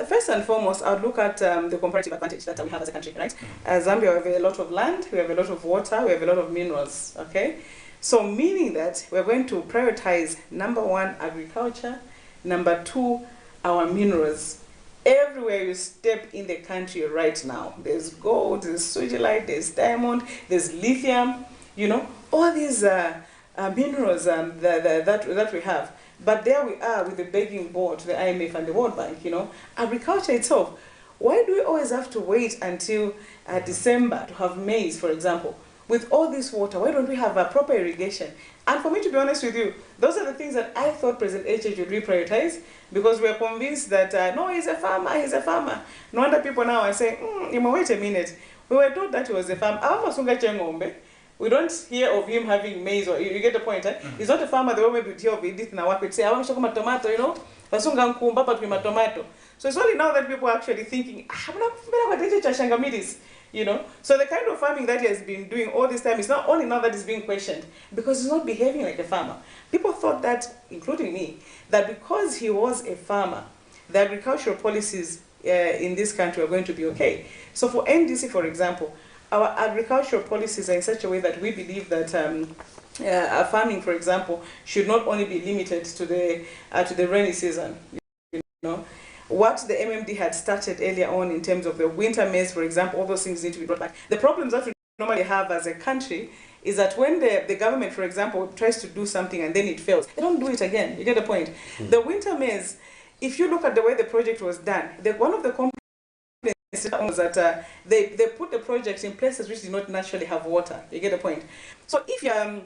First and foremost, I would look at the comparative advantage that we have as a country, right? Zambia, we have a lot of land, we have a lot of water, we have a lot of minerals, okay? So meaning that we're going to prioritize, number one, agriculture, number two, our minerals. Everywhere you step in the country right now, there's gold, there's sugilite, there's diamond, there's lithium, you know, all these minerals that we have. But there we are with the begging board to the IMF and the World Bank, you know. Agriculture itself, why do we always have to wait until December to have maize, for example? With all this water, why don't we have a proper irrigation? And for me, to be honest with you, those are the things that I thought President HH would reprioritize, because we are convinced that, no, he's a farmer, he's a farmer. No wonder people now are saying, wait a minute. We were told that he was a farmer. We don't hear of him having maize, or you get the point, eh? He's not a farmer the way we hear of Edith in our say, I want to talk about tomato, you know? So it's only now that people are actually thinking, you know? So the kind of farming that he has been doing all this time is not only now that he's being questioned, because he's not behaving like a farmer. People thought that, including me, that because he was a farmer, the agricultural policies in this country are going to be okay. So for NDC, for example, our agricultural policies are in such a way that we believe that farming, for example, should not only be limited to the rainy season, you know. What the MMD had started earlier on in terms of the winter maize, for example, all those things need to be brought back. The problems that we normally have as a country is that when the government, for example, tries to do something and then it fails, they don't do it again. You get the point? The winter maize, if you look at the way the project was done, one of the complaints was that they put the project in places which did not naturally have water. You get the point? So if you're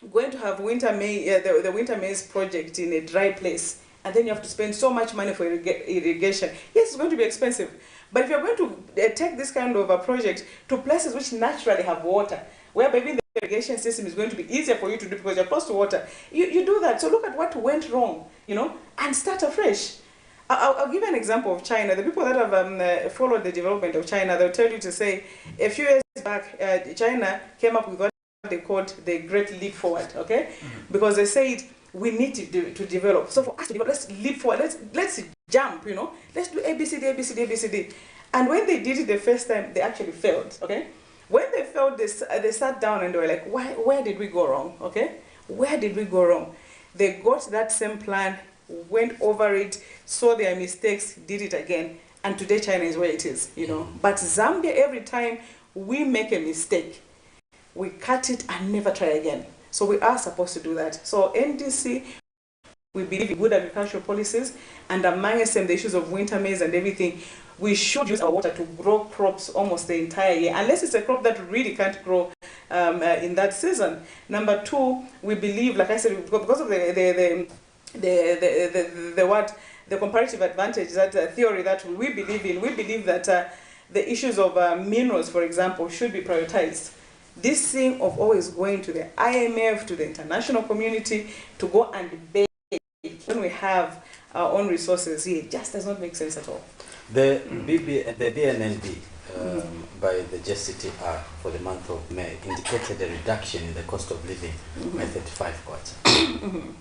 going to have winter maize, the winter maize project in a dry place, and then you have to spend so much money for irrigation, yes, it's going to be expensive. But if you're going to take this kind of a project to places which naturally have water, where maybe the irrigation system is going to be easier for you to do because you're close to water, you do that. So look at what went wrong, you know, and start afresh. I'll give you an example of China. The people that have followed the development of China, they'll tell you to say, a few years back, China came up with what they called the Great Leap Forward, okay? Because they said, we need to develop. So for us to develop, let's leap forward, let's jump, you know? Let's do ABCD, ABCD, ABCD. And when they did it the first time, they actually failed, okay? When they failed, they sat down and they were like, where did we go wrong, okay? Where did we go wrong? They got that same plan, went over it, saw their mistakes, did it again, and today China is where it is, you know. But Zambia, every time we make a mistake, we cut it and never try again. So we are supposed to do that. So NDC, we believe in good agricultural policies, and amongst them the issues of winter maize and everything, we should use our water to grow crops almost the entire year, unless it's a crop that really can't grow in that season. Number two, we believe, like I said, because of the comparative advantage, that theory that we believe in, we believe that the issues of minerals, for example, should be prioritized. This thing of always going to the IMF, to the international community, to go and beg when we have our own resources here, it just does not make sense at all. The BNNB by the JCTR for the month of May indicated a reduction in the cost of living by 35 kwacha.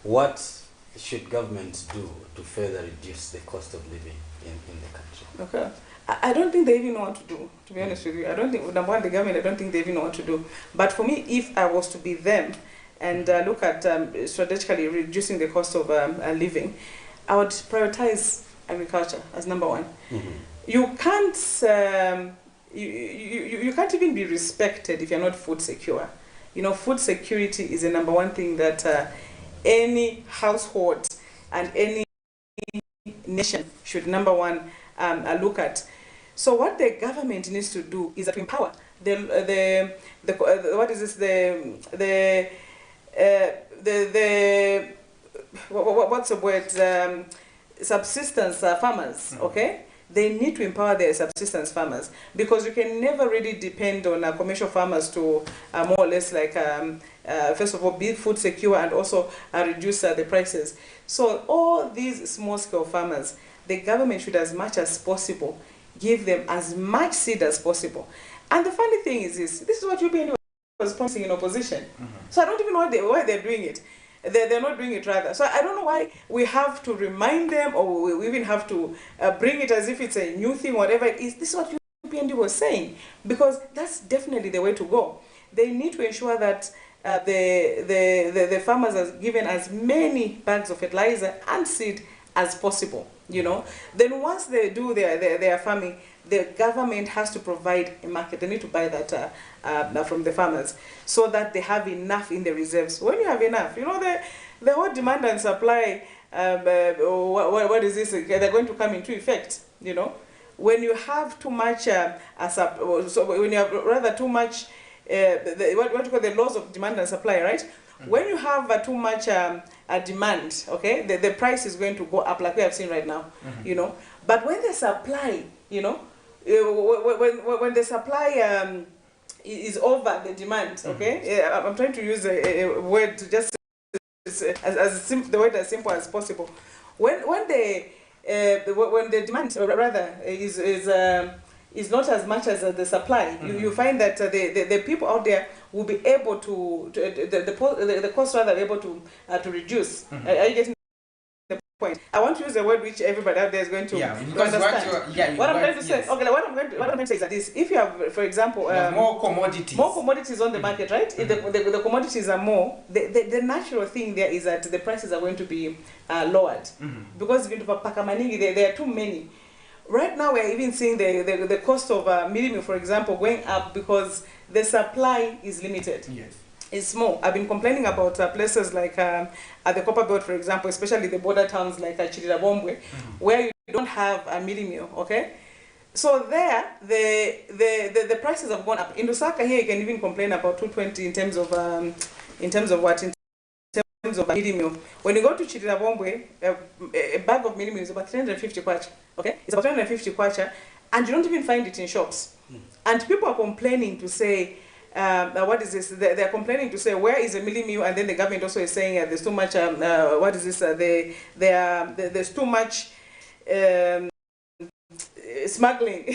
What should government do to further reduce the cost of living in the country? Okay. I don't think they even know what to do, to be honest with you. I don't think, number one, the government, I don't think they even know what to do. But for me, if I was to be them and look at strategically reducing the cost of living, I would prioritize agriculture as number one. You can't you can't even be respected if you're not food secure. You know, food security is the number one thing that any household and any nation should number one look at. So what the government needs to do is to empower the what is this what's the word, subsistence farmers, okay? They need to empower their subsistence farmers, because you can never really depend on commercial farmers to more or less like first of all be food secure and also reduce the prices. So all these small scale farmers, the government should as much as possible give them as much seed as possible. And the funny thing is this is what UPND was promising in opposition. So I don't even know why they're doing it. They're not doing it rather. So I don't know why we have to remind them, or we even have to bring it as if it's a new thing, whatever it is. This is what UPND was saying, because that's definitely the way to go. They need to ensure that the farmers are given as many bags of fertilizer and seed as possible, you know. Then once they do their farming, the government has to provide a market. They need to buy that from the farmers, so that they have enough in the reserves. When you have enough, you know, the whole demand and supply, what is this? They're going to come into effect, you know. When you have too much, so when you have rather too much, what you call the laws of demand and supply, right? When you have too much demand, okay, the price is going to go up, like we have seen right now, you know. But when the supply, you know, when the supply is over the demand, okay, I'm trying to use a word to just the word as simple as possible. When the demand rather is not as much as the supply, you find that the people out there will be able to the cost rather able to reduce. Are you getting the point? I want to use a word which everybody out there is going to understand. What I'm trying to say, okay, what I'm going to say is that this: if you have, for example, more commodities on the market, right? If the commodities are more, the natural thing there is that the prices are going to be lowered, because there are too many. Right now, we're even seeing the cost of millimil, for example, going up because the supply is limited. Yes. It's small. I've been complaining about places like at the Copper Belt, for example, especially the border towns like Chirirabombwe, where you don't have a millimil, okay? So there, the prices have gone up. In Lusaka here, you can even complain about 220 in terms of what? In terms of millimil. When you go to Chirirabombwe, a bag of millimil is about 350 kwacha. Okay, it's about 350 kwacha, and you don't even find it in shops. And people are complaining to say, what is this? They're complaining to say, where is the millimil? And then the government also is saying there's too much. What is this? There's too much smuggling.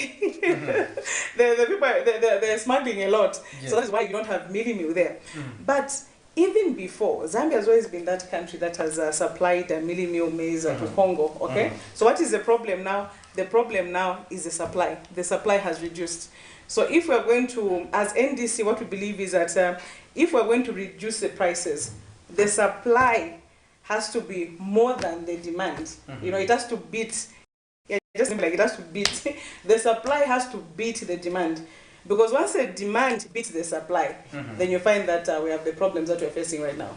The people they're smuggling a lot. Yes. So that's why you don't have millimil there. But even before, Zambia has always been that country that has supplied millimil maize to Congo, okay? So what is the problem now? The problem now is the supply. The supply has reduced. So if we're going to, as NDC, what we believe is that if we're going to reduce the prices, the supply has to be more than the demand. You know, it has to beat, it has to beat, the supply has to beat the demand. Because once the demand beats the supply, then you find that we have the problems that we're facing right now.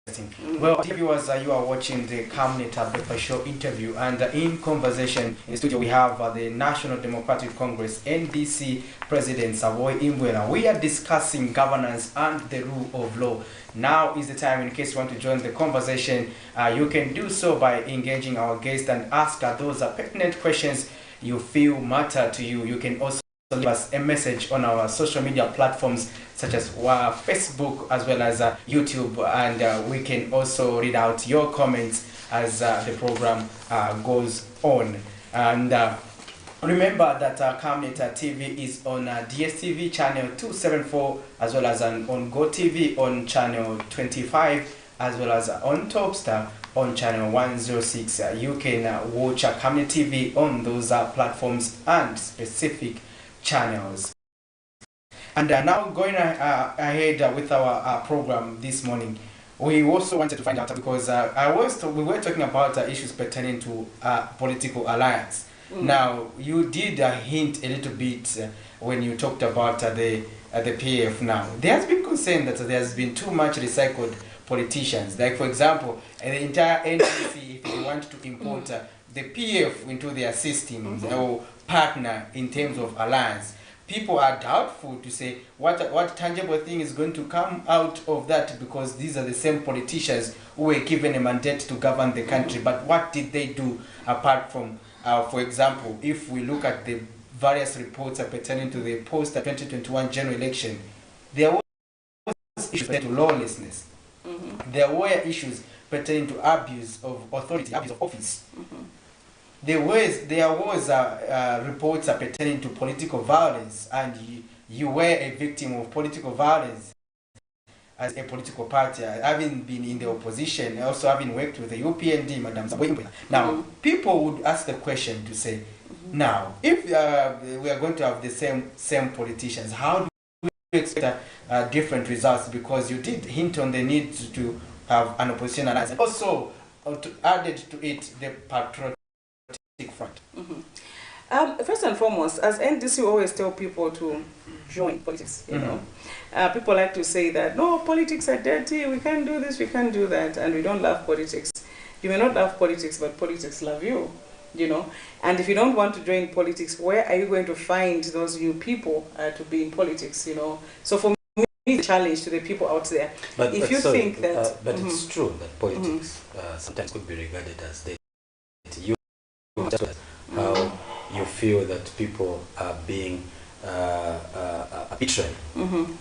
Interesting. Well, viewers, you are watching the Camnet Breakfast Show interview, and in conversation in the studio we have the National Democratic Congress NDC President Savoy Imbwela. We are discussing governance and the rule of law. Now is the time, in case you want to join the conversation, you can do so by engaging our guest and ask those pertinent questions you feel matter to you. You can also leave us a message on our social media platforms such as Facebook as well as YouTube, and we can also read out your comments as the program goes on. And remember that Camnet TV is on DSTV channel 274 as well as on GoTV on channel 25 as well as on Topstar on channel 106. You can watch Camnet TV on those platforms and specific channels. And now going ahead with our program this morning, we also wanted to find out, because we were talking about issues pertaining to political alliance. Now, you did hint a little bit when you talked about the PF. Now, there has been concern that there has been too much recycled politicians. Like, for example, the entire NDC, if they want to import the PF into their systems or partner in terms of alliance, people are doubtful to say what tangible thing is going to come out of that, because these are the same politicians who were given a mandate to govern the country. But what did they do apart from, for example, if we look at the various reports pertaining to the post-2021 general election, there was issues pertaining to lawlessness. There were issues pertaining to abuse of authority, abuse of office. There was reports pertaining to political violence, and you were a victim of political violence as a political party, having been in the opposition, also having worked with the UPND, Madam Zabwimbe. Now, people would ask the question to say, now, if we are going to have the same politicians, how do we expect different results? Because you did hint on the need to have an opposition alliance, and also added to it the patriotic front. First and foremost, as NDC, we always tell people to join politics. You know, people like to say that no, politics are dirty. We can't do this, we can't do that, and we don't love politics. You may not love politics, but politics love you. You know, and if you don't want to join politics, where are you going to find those new people to be in politics? You know, so for me, it's a challenge to the people out there. But if you think that, but it's true that politics sometimes could be regarded as dirty. You just how you feel that people are being arbitrarily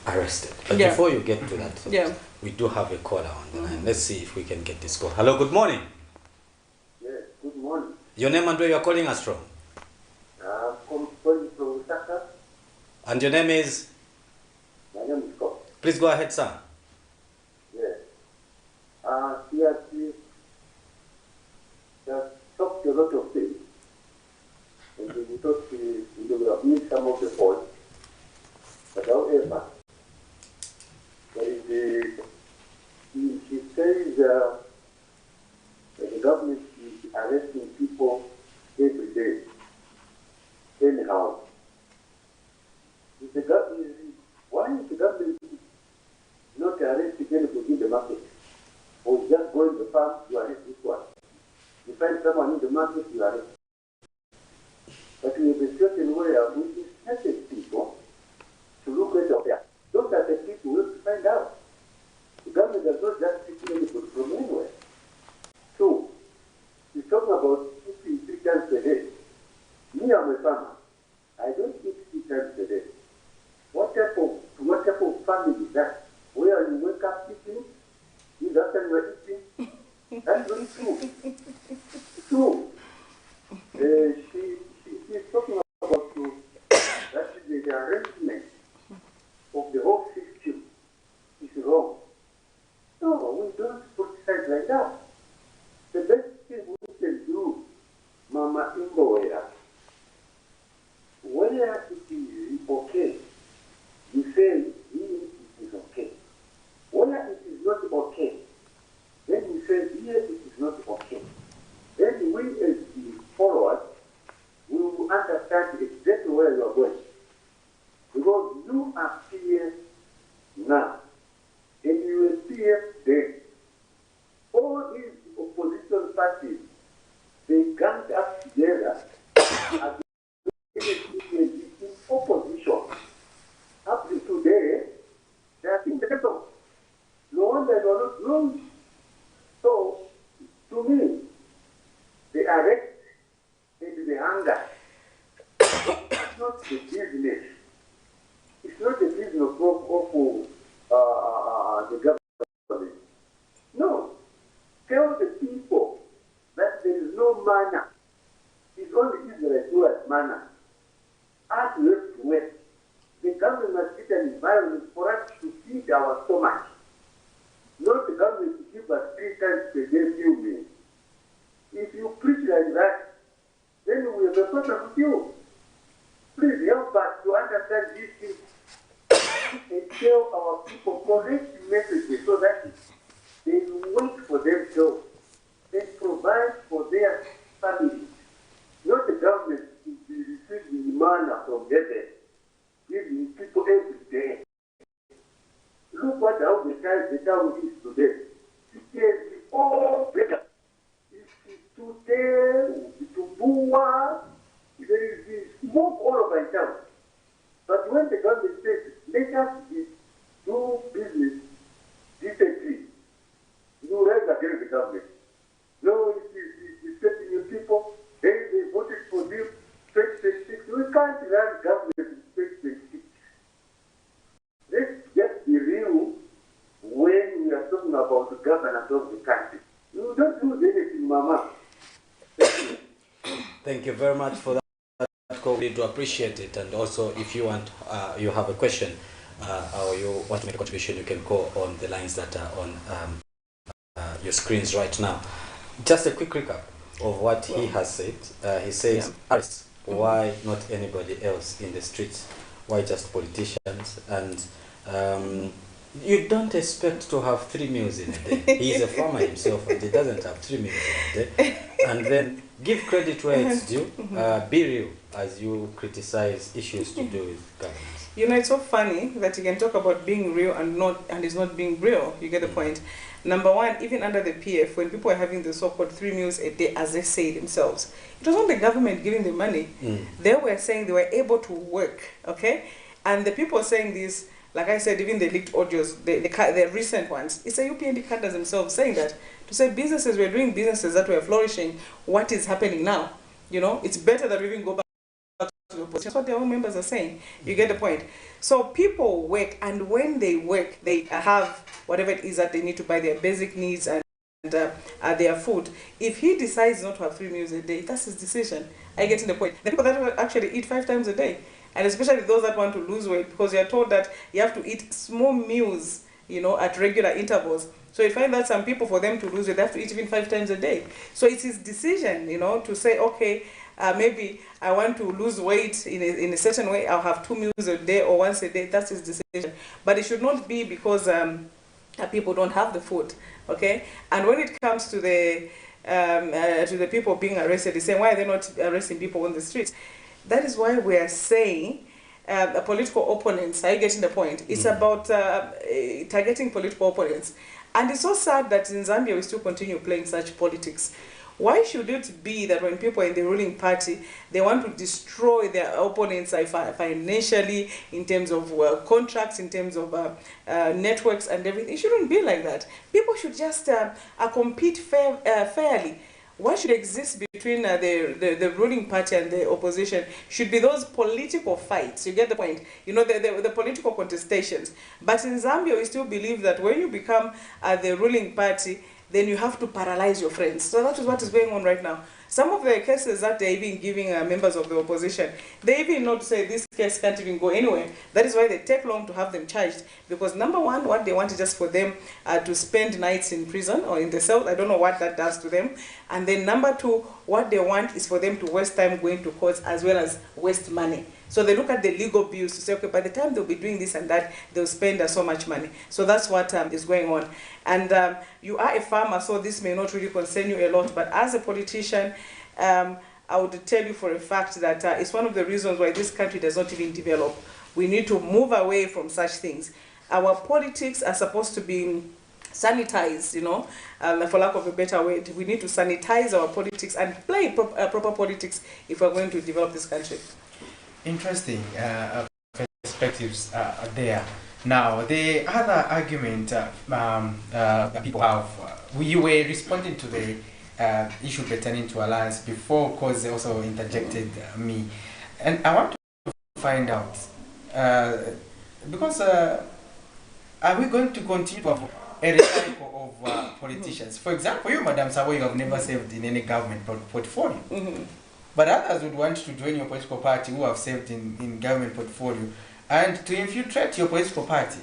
arrested. But before you get to that, we do have a caller on the line. Let's see if we can get this call. Hello, good morning. Yes, good morning. Your name and where you are calling us from? I'm calling from Lusaka. And your name is? My name is Scott. Please go ahead, sir. Yes. CRT has talked a lot of things. And we thought we would have missed some of the points. But however, she says that the government is arresting people every day. Anyhow, why is the government not arresting anybody in the market? Or just go in the farm, you arrest this one. You find someone in the market, you arrest. But we have a certain way of instructing people to look at there. Those are the people who have to find out. The government does not just pick anybody from anywhere. So, you're talking about eating 3 times a day. Me, I'm a farmer. I don't eat 3 times a day. What type of family is that? Where you wake up eating, is after you are eating? That's not true. True. She's talking about that the arrangement of the whole system is wrong. No, we don't politicize like that. The best thing we can do, Mama Imboya, where it is okay, you say here it is okay. Where it is not okay, then you say here it is not okay. Then we as the followers, we will understand exactly where you are going. Because you are here now, and you will here then. All these opposition parties, they ganged up together and in opposition. Up to today, they are in the middle. No wonder they are not known. So, to me, the arrest and the anger is not the business. It's not the business of the government. No. Tell the people that there is no manner. It's only Israel who has manner. As we have to work, the government must get an environment for us to feed our stomach. Not the government to give us 3 times per day meal meal. If you preach like that, then we have a problem with you. Please help us to understand these things and tell our people correct messages so that They wait for themselves. They provide for their families. Not the government to be receiving manna from heaven, giving people every day. Look what how the town is today. It is all better. It's today, to Bua, there is smoke all over the town. But when the government says, let us do business decently, you rise against the government. No, it's getting your people. They voted for you 2026. We can't run government in 2026. Let's just be real when we are talking about the governance of the country. You don't do anything, Mama. Thank you very much for that. We do appreciate it. And also, if you want, you have a question or you want to make a contribution, you can call on the lines that are on your screens right now. Just a quick recap of what he has said. He says, arrest. Why not anybody else in the streets? Why just politicians? And you don't expect to have 3 meals in a day. He is a farmer himself and he doesn't have 3 meals in a day. And then give credit where it's due. Be real as you criticize issues to do with government. You know, it's so funny that you can talk about being real and it's not being real. You get the point. Number one, even under the PF, when people are having the so-called 3 meals a day, as they say themselves, it was not the government giving the money. They were saying they were able to work, okay? And the people saying this, like I said, even the leaked audios, the recent ones, it's a UPND cadres themselves saying that, to say businesses, we're doing businesses that were flourishing, what is happening now? You know, it's better that we even go back to the position. That's what their own members are saying. You get the point. So people work, and when they work, they have whatever it is that they need to buy, their basic needs and their food. If he decides not to have 3 meals a day, that's his decision. Are you getting the point? The people that will actually eat 5 times a day, and especially those that want to lose weight, because you are told that you have to eat small meals, you know, at regular intervals. So you find that some people, for them to lose weight, they have to eat even 5 times a day. So it's his decision, you know, to say, okay, maybe I want to lose weight in a certain way, I'll have 2 meals a day or once a day. That's his decision. But it should not be because people don't have the food, okay? And when it comes to the people being arrested, they're saying, why are they not arresting people on the streets? That is why we are saying the political opponents, are you getting the point? It's about targeting political opponents. And it's so sad that in Zambia we still continue playing such politics. Why should it be that when people are in the ruling party, they want to destroy their opponents financially, in terms of contracts, in terms of networks and everything? It shouldn't be like that. People should just compete fairly. What should exist between the ruling party and the opposition should be those political fights. You get the point? You know, the political contestations. But in Zambia, we still believe that when you become the ruling party, then you have to paralyze your friends. So that is what is going on right now. Some of the cases that they're even giving members of the opposition, they even know to say this case can't even go anywhere. That is why they take long to have them charged. Because number one, what they want is just for them to spend nights in prison or in the cell. I don't know what that does to them. And then number two, what they want is for them to waste time going to courts as well as waste money. So they look at the legal bills to say, okay, by the time they'll be doing this and that, they'll spend so much money. So that's what is going on. And you are a farmer, so this may not really concern you a lot. But as a politician, I would tell you for a fact that it's one of the reasons why this country does not even develop. We need to move away from such things. Our politics are supposed to be sanitized, you know, for lack of a better word. We need to sanitize our politics and play proper politics if we're going to develop this country. Interesting perspectives there. Now, the other argument people have, you were responding to the issue pertaining to alliance before, because they also interjected me. And I want to find out, because are we going to continue to have a recycle of politicians? For example, you, Madam Sabo, you have never served in any government portfolio. But others would want to join your political party who have served in government portfolio and to infiltrate your political party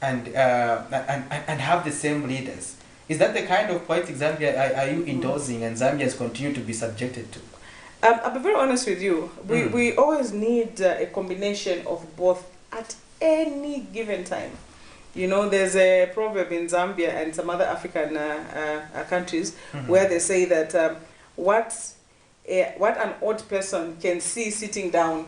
and have the same leaders. Is that the kind of politics Zambia are you endorsing and Zambians continue to be subjected to? I'll be very honest with you. We always need a combination of both at any given time. You know, there's a proverb in Zambia and some other African countries where they say that what an old person can see sitting down,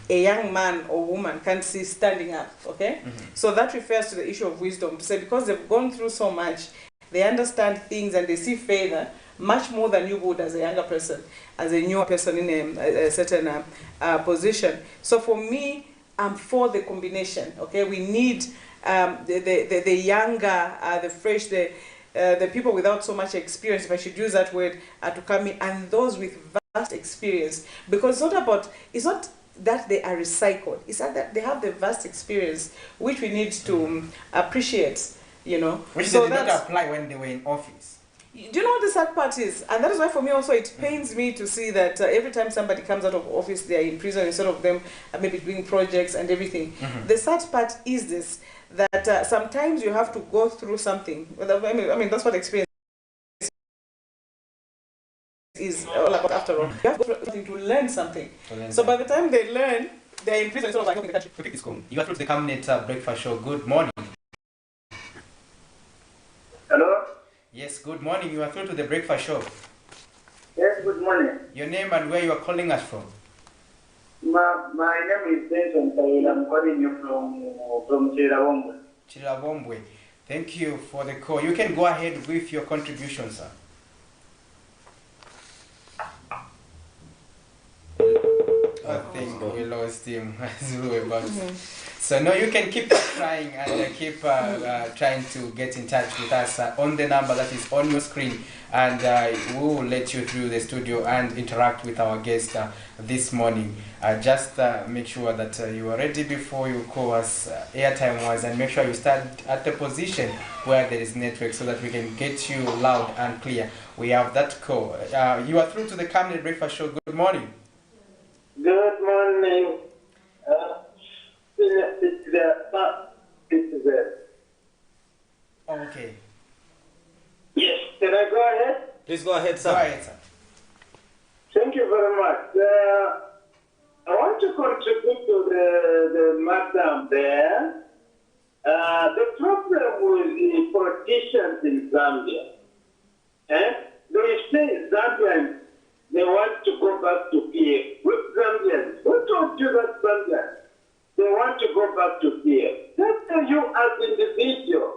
a young man or woman can see standing up, okay? So that refers to the issue of wisdom, to say because they've gone through so much, they understand things and they see further, much more than you would as a younger person, as a newer person in a certain position. So for me, I'm for the combination, okay? We need the younger, the fresh, the people without so much experience, if I should use that word, to come in, and those with vast experience. Because it's not that they are recycled, it's that they have the vast experience, which we need to appreciate, you know. Which so they did not apply when they were in office. Do you know what the sad part is? And that is why for me also it pains me to see that every time somebody comes out of office, they are in prison instead of them maybe doing projects and everything. The sad part is this, that sometimes you have to go through something. I mean that's what experience is all about after all. You have to go through something to learn something. So by the time they learn, they're in prison instead of like helping the country. Okay, it's cool. You are through to the Camnet Breakfast Show. Good morning. Hello? Yes, good morning. You are through to the Breakfast Show. Yes, good morning. Your name and where you are calling us from? My name is Benson Taylor. I'm calling you from Chirabombwe. Chirabombwe. Thank you for the call. You can go ahead with your contribution, sir. I think we lost him as we were about to. So no, you can keep trying and keep trying to get in touch with us on the number that is on your screen, and we will let you through the studio and interact with our guest this morning. Just make sure that you are ready before you call us airtime-wise, and make sure you start at the position where there is network so that we can get you loud and clear. We have that call. You are through to the Camnet Breakfast Show. Good morning. Good morning. Okay. Yes, can I go ahead? Please go ahead, sir. Go ahead, sir. Thank you very much. I want to contribute to the madam there. The problem with the politicians in Zambia, they say Zambians, they want to go back to PF. Which Zambians? Who told you that Zambians? They want to go back to PF. That's you as individual.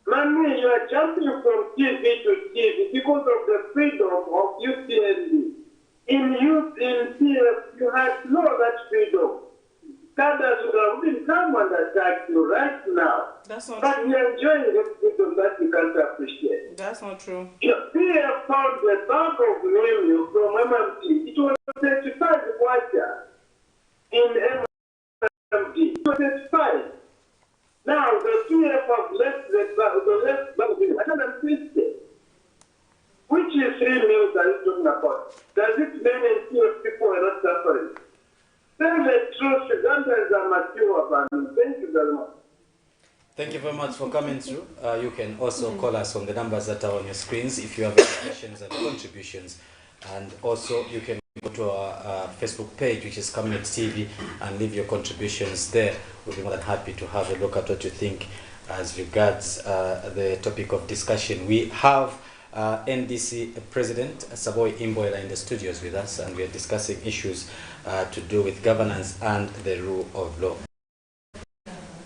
Man, you are jumping from TV to TV because of the freedom of UPND. In PF, you had no that freedom. Cadres would have been come and attack you right now. That's not but true. you're enjoying the freedom that you can't appreciate. That's not true. PF found the bag of menu from MMT. It was 35 water in MMT. It was 35. Now the PF have left the bag of menu. 150. Which is 3 meals are you talking about? Does it mean PF people are not suffering? Tell the truth, Ugandans are mature about it. Thank you very much. Thank you very much for coming through. You can also call us on the numbers that are on your screens if you have any questions and contributions. And also you can go to our Facebook page, which is Camnet TV, and leave your contributions there. We'll be more than happy to have a look at what you think as regards the topic of discussion. We have NDC President Saboy Imboela in the studios with us, and we are discussing issues to do with governance and the rule of law.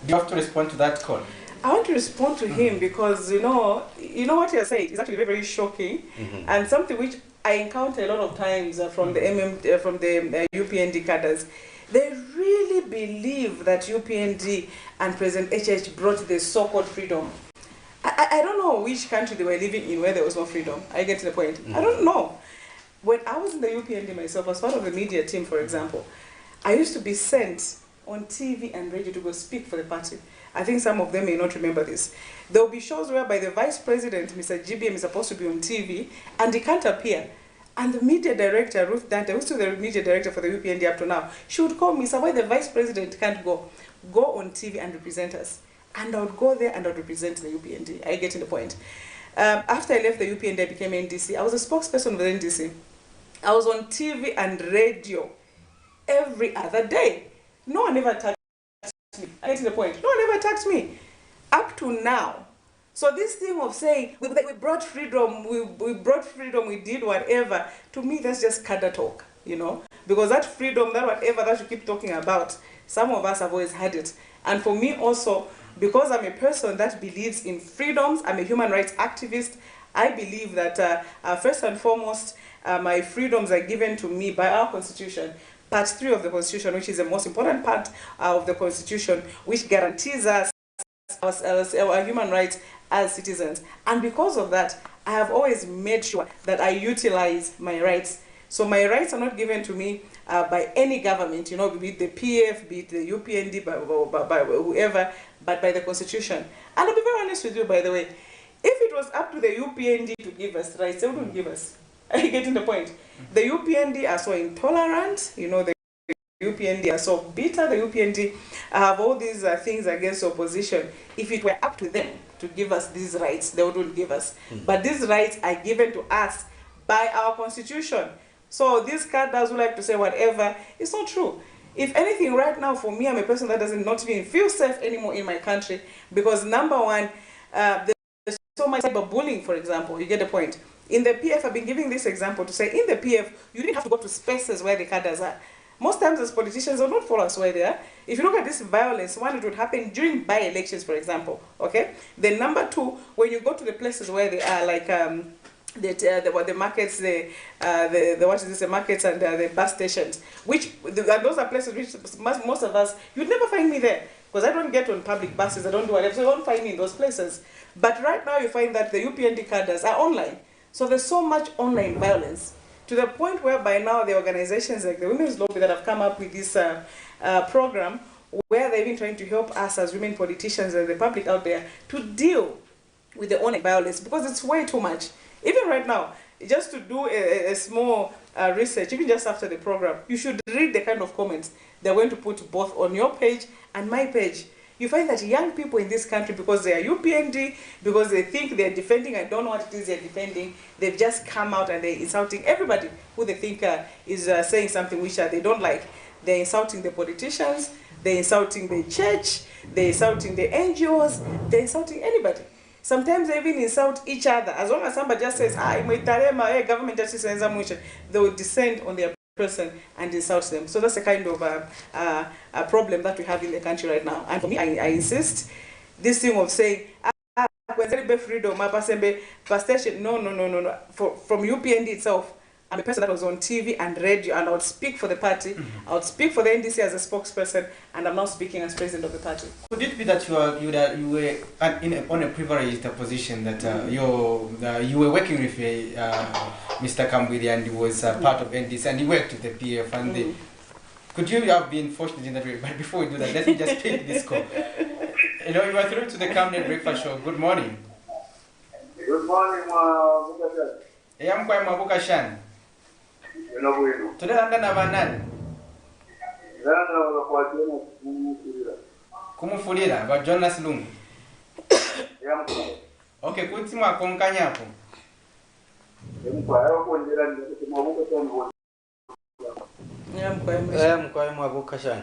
You have to respond to that call. I want to respond to him because you know what you're saying is actually very, very shocking, and something which I encounter a lot of times from the UPND cadres. They really believe that UPND and President HH brought the so-called freedom. I don't know which country they were living in where there was no freedom. I get to the point. I don't know. When I was in the UPND myself, as part of the media team, for example, I used to be sent on TV and radio to go speak for the party. I think some of them may not remember this. There will be shows whereby the vice president, Mr. GBM, is supposed to be on TV and he can't appear. And the media director, Ruth Dante, who's still the media director for the UPND up to now, she would call me, so why the vice president can't go on TV and represent us? And I would go there and I would represent the UPND. I get to the point. After I left the UPND, I became NDC. I was a spokesperson with NDC. I was on TV and radio every other day. No one ever attacked me. I get to the point. No one ever attacked me. up to now. So this thing of saying we brought freedom, we brought freedom, we did whatever, to me that's just cadre talk, you know, because that freedom, that whatever that you keep talking about, some of us have always had it. And for me also, because I'm a person that believes in freedoms, I'm a human rights activist, I believe that first and foremost, my freedoms are given to me by our Constitution, Part 3 of the Constitution, which is the most important part of the Constitution, which guarantees us our human rights as citizens. And because of that, I have always made sure that I utilize my rights. So my rights are not given to me by any government, you know, be it the PF, be it the UPND, by whoever, but by the Constitution. And I'll be very honest with you, by the way, if it was up to the UPND to give us rights, they wouldn't give us. Are you getting the point? The UPND are so intolerant, you know, the UPND are so bitter, the UPND have all these things against opposition. If it were up to them to give us these rights, they wouldn't give us. But these rights are given to us by our Constitution. So these cadres who like to say whatever, it's not true. If anything, right now, for me, I'm a person that doesn't not even feel safe anymore in my country because, number one, there's so much cyberbullying, for example. You get the point. In the PF, I've been giving this example to say, in the PF, you didn't have to go to spaces where the cadres are. Most times as politicians, they'll not follow us where they are. If you look at this violence, one, it would happen during by-elections, for example, okay? Then number two, when you go to the places where they are, like the markets, the markets and the bus stations, those are places which most of us, you'd never find me there, because I don't get on public buses, I don't do whatever, so you won't find me in those places. But right now you find that the UPND cadres are online. So there's so much online violence, to the point where by now the organizations like the Women's Lobby that have come up with this program, where they've been trying to help us as women politicians and the public out there to deal with the online violence, because it's way too much. Even right now, just to do a small research, even just after the program, you should read the kind of comments they're going to put both on your page and my page. You find that young people in this country, because they are UPND, because they think they're defending, I don't know what it is they're defending, they've just come out and they're insulting everybody who they think is saying something which they don't like. They're insulting the politicians, they're insulting the church, they're insulting the NGOs, they're insulting anybody. Sometimes they even insult each other. As long as somebody just says, government justice, they will descend on their person and insult them. So that's the kind of a problem that we have in the country right now. And for me, I insist, this thing of saying, freedom, no. From UPND itself, I'm a person that was on TV and radio, and I would speak for the party. I would speak for the NDC as a spokesperson, and I'm now speaking as president of the party. Could it be that you were on a privileged position, that you were working with Mr. Kambwili, and he was part of NDC, and he worked with the PF, and could you have been fortunate in that way? But before we do that, let me just take this call. You know, you are through to the Camnet Breakfast Show. Good morning. Good morning, I'm quite Mabuka Shan. Today I'm going to have Kumufulira, but Jonas Lung. Okay, kuti mwakonkanya hapo. Mkwaye Mabuka Shan.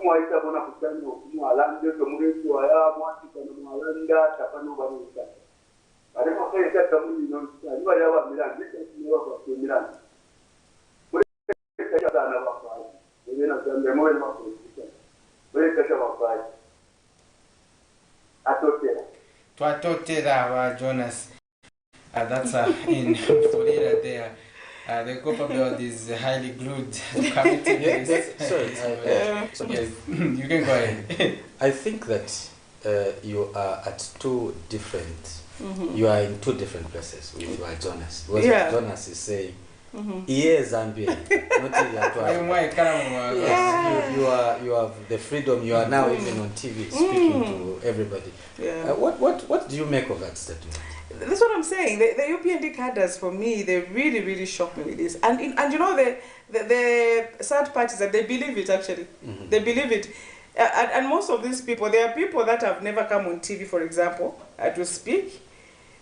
Mwaita bona kutani kumwalande tomulezi waya mwatika nomwalanda tapano baruka ariko kaya tatamuni no ari bari abamira ndiko kwa kumira muri kaya dana bafai nena zambe moyo mafuta muri kaya bafai atotera Jonas, that's in Florida there. The copper is highly glued. Sorry, you can go ahead. I think that you are at two different. You are in two different places with Jonas. Because Jonas is saying, "Yes, Zambia." You have the freedom. You are now even on TV speaking to everybody. What do you make of that statement? That's what I'm saying. The UPND cadres, for me, they really shocked me with this. And you know, the sad part is that they believe it, actually. They believe it. And most of these people, there are people that have never come on TV, for example, to speak.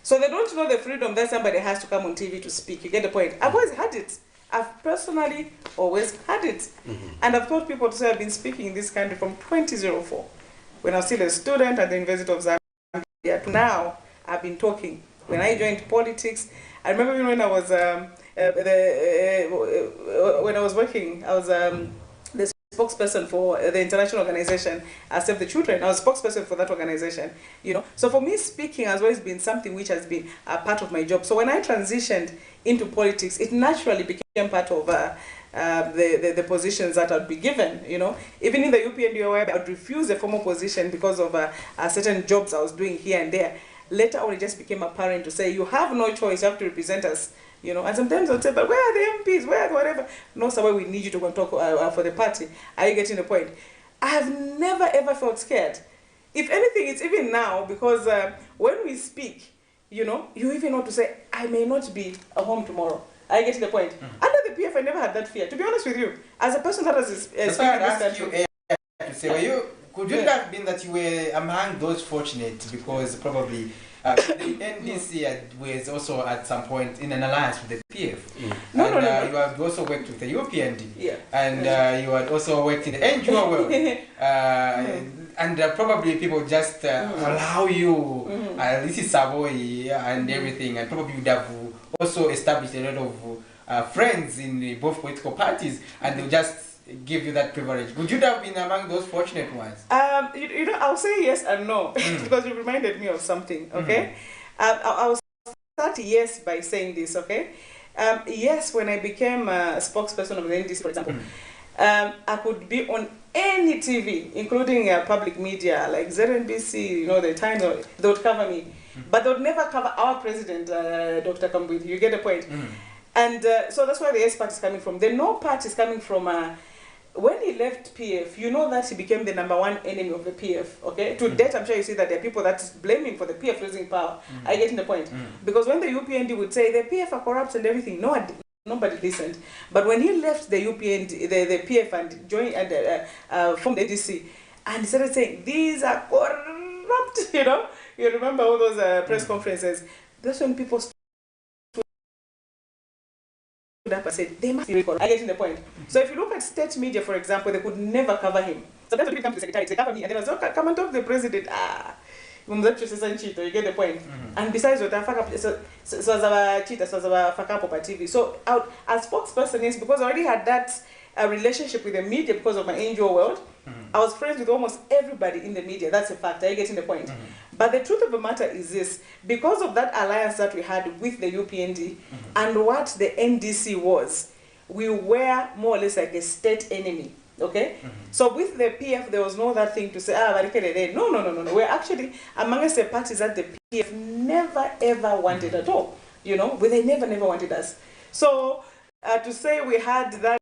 So they don't know the freedom that somebody has to come on TV to speak. You get the point? I've always had it. I've personally always had it. And I've told people to say I've been speaking in this country from 2004, when I was still a student at the University of Zambia, to now. I've been talking. When I joined politics, I remember when I was when I was working, I was the spokesperson for the international organization Save the Children. I was spokesperson for that organization, you know. So for me, speaking has always been something which has been a part of my job. So when I transitioned into politics, it naturally became part of the positions that I'd be given, you know. Even in the UPND, I would refuse a formal position because of certain jobs I was doing here and there. Later on, it just became apparent to say, you have no choice, you have to represent us, you know. And sometimes I'll say, but where are the MPs, where are the whatever? No, somewhere we need you to go and talk for the party. Are you getting the point? I have never ever felt scared. If anything, it's even now, because when we speak, you know, you even know to say, I may not be at home tomorrow. Are you getting the point? Under the PF, I never had that fear. To be honest with you, as a person that has that's why I'd ask you to say, were you, could it have been that you were among those fortunate, because probably the NDC was also at some point in an alliance with the PF, No. you have also worked with the UPND, and you had also worked in the NGO world, and probably people just allow you, this is Savoy and everything, and probably you would have also established a lot of friends in both political parties, and they'll just give you that privilege. Would you have been among those fortunate ones? You know, I'll say yes and no, because you reminded me of something, okay? I'll start yes by saying this, okay? Yes, when I became a spokesperson of the NDC, for example, I could be on any TV, including public media, like ZNBC, you know, the Times, they would cover me. But they would never cover our president, Dr. Kambwidi. You get the point? And so that's where the yes part is coming from. The no part is coming from when he left PF, you know that he became the #1 enemy of the PF, okay? To date, I'm sure you see that there are people that blame him for the PF losing power. Are you getting the point? Because when the UPND would say the PF are corrupt and everything, nobody listened. But when he left the UPND, the PF, and joined and formed the ADC, and he started saying, these are corrupt, you know? You remember all those press conferences. That's when people up and said, they must be corrupt. I get in the point. So if you look at state media, for example, they could never cover him. Sometimes when people come to the secretary, they cover me, and they say, come and talk to the president. You get the point. And besides what I TV. So as spokesperson, yes, because I already had that relationship with the media because of my NGO world. I was friends with almost everybody in the media. That's a fact. Are you getting the point? But the truth of the matter is this: because of that alliance that we had with the UPND and what the NDC was, we were more or less like a state enemy. Okay? So with the PF, there was no that thing to say, no. We're actually amongst the parties that the PF never ever wanted at all. You know, they never wanted us. So to say we had that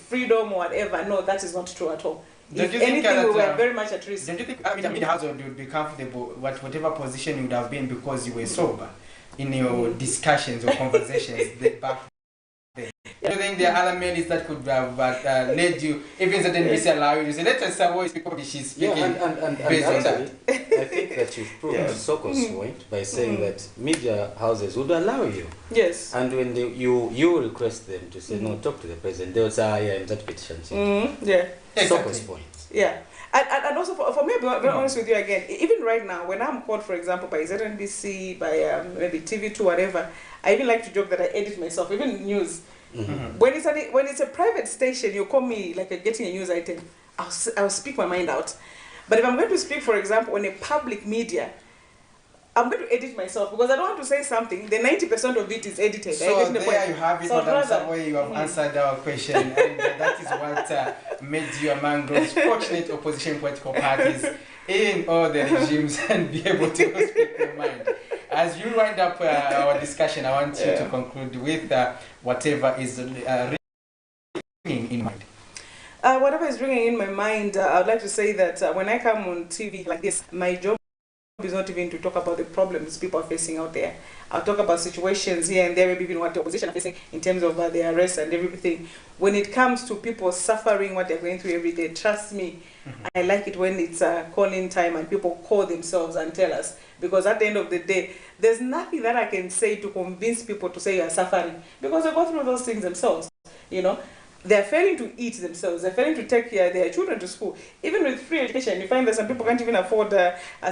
freedom or whatever, no, that is not true at all. If anything, we were very much at risk. Don't you think the household would be comfortable whatever position you would have been because you were sober in your discussions or conversations back then? Do you think there are other ladies that could have led you, even certain NBC allow you to say, let us speak what she's speaking? And actually, I think that you've proved Soko's point by saying that media houses would allow you. Yes. And when you request them to say, no, talk to the president, they will say, in that petition. Yeah. Soko's point. Yeah. And also for me, to be very honest with you again, even right now, when I'm called, for example, by ZNBC, by maybe TV2, whatever, I even like to joke that I edit myself, even news. When it's a private station, you call me like getting a news item, I'll speak my mind out. But if I'm going to speak, for example, on a public media, I'm going to edit myself because I don't want to say something. The 90% of it is edited. So there you have it, Madam Savoy, you have answered our question, and that is what made you among those fortunate opposition political parties in all the regimes and be able to speak your mind. As you wind up our discussion, I want you to conclude with whatever is ringing in mind. Whatever is ringing in my mind, I would like to say that when I come on TV like this, my job is not even to talk about the problems people are facing out there. I'll talk about situations here and there, maybe even what the opposition are facing in terms of their arrests and everything. When it comes to people suffering what they're going through every day, trust me, I like it when it's calling time and people call themselves and tell us. Because at the end of the day, there's nothing that I can say to convince people to say you are suffering, because they go through those things themselves, you know. They're failing to eat themselves. They're failing to take their children to school. Even with free education, you find that some people can't even afford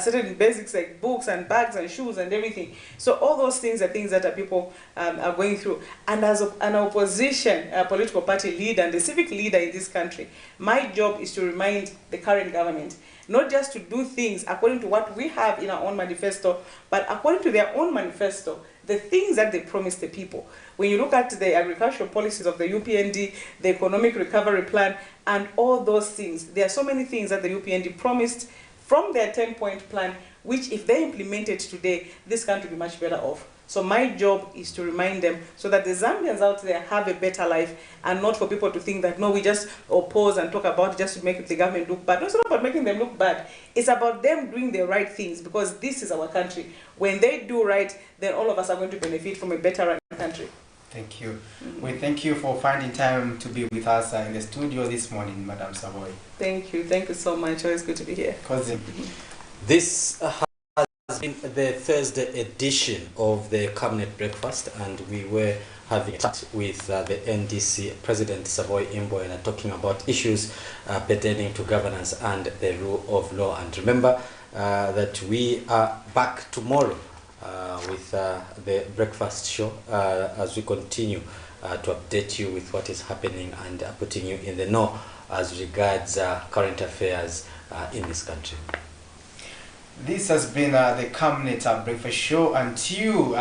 certain basics like books and bags and shoes and everything. So all those things are things that people are going through. And as an opposition political party leader and the civic leader in this country, my job is to remind the current government not just to do things according to what we have in our own manifesto, but according to their own manifesto, the things that they promised the people. When you look at the agricultural policies of the UPND, the economic recovery plan, and all those things, there are so many things that the UPND promised from their 10-point plan, which if they implemented today, this country would be much better off. So my job is to remind them so that the Zambians out there have a better life, and not for people to think that, no, we just oppose and talk about it just to make the government look bad. No, it's not about making them look bad. It's about them doing the right things, because this is our country. When they do right, then all of us are going to benefit from a better run country. Thank you. We thank you for finding time to be with us in the studio this morning, Madam Savoy. Thank you. Thank you so much. Always good to be here. Cousin. This has been the Thursday edition of the Camnet Breakfast, and we were having a chat with the NDC President Savoy Imboyana, talking about issues pertaining to governance and the rule of law. And remember that we are back tomorrow with the breakfast show as we continue to update you with what is happening and putting you in the know as regards current affairs in this country. This has been the Camnet Breakfast Show. Until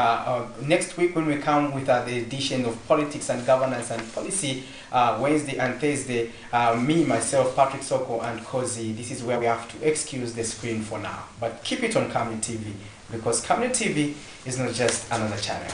next week, when we come with the edition of Politics and Governance and Policy, Wednesday and Thursday, me, myself, Patrick Soko, and Kozi, this is where we have to excuse the screen for now. But keep it on Camnet TV, because Camnet TV is not just another channel.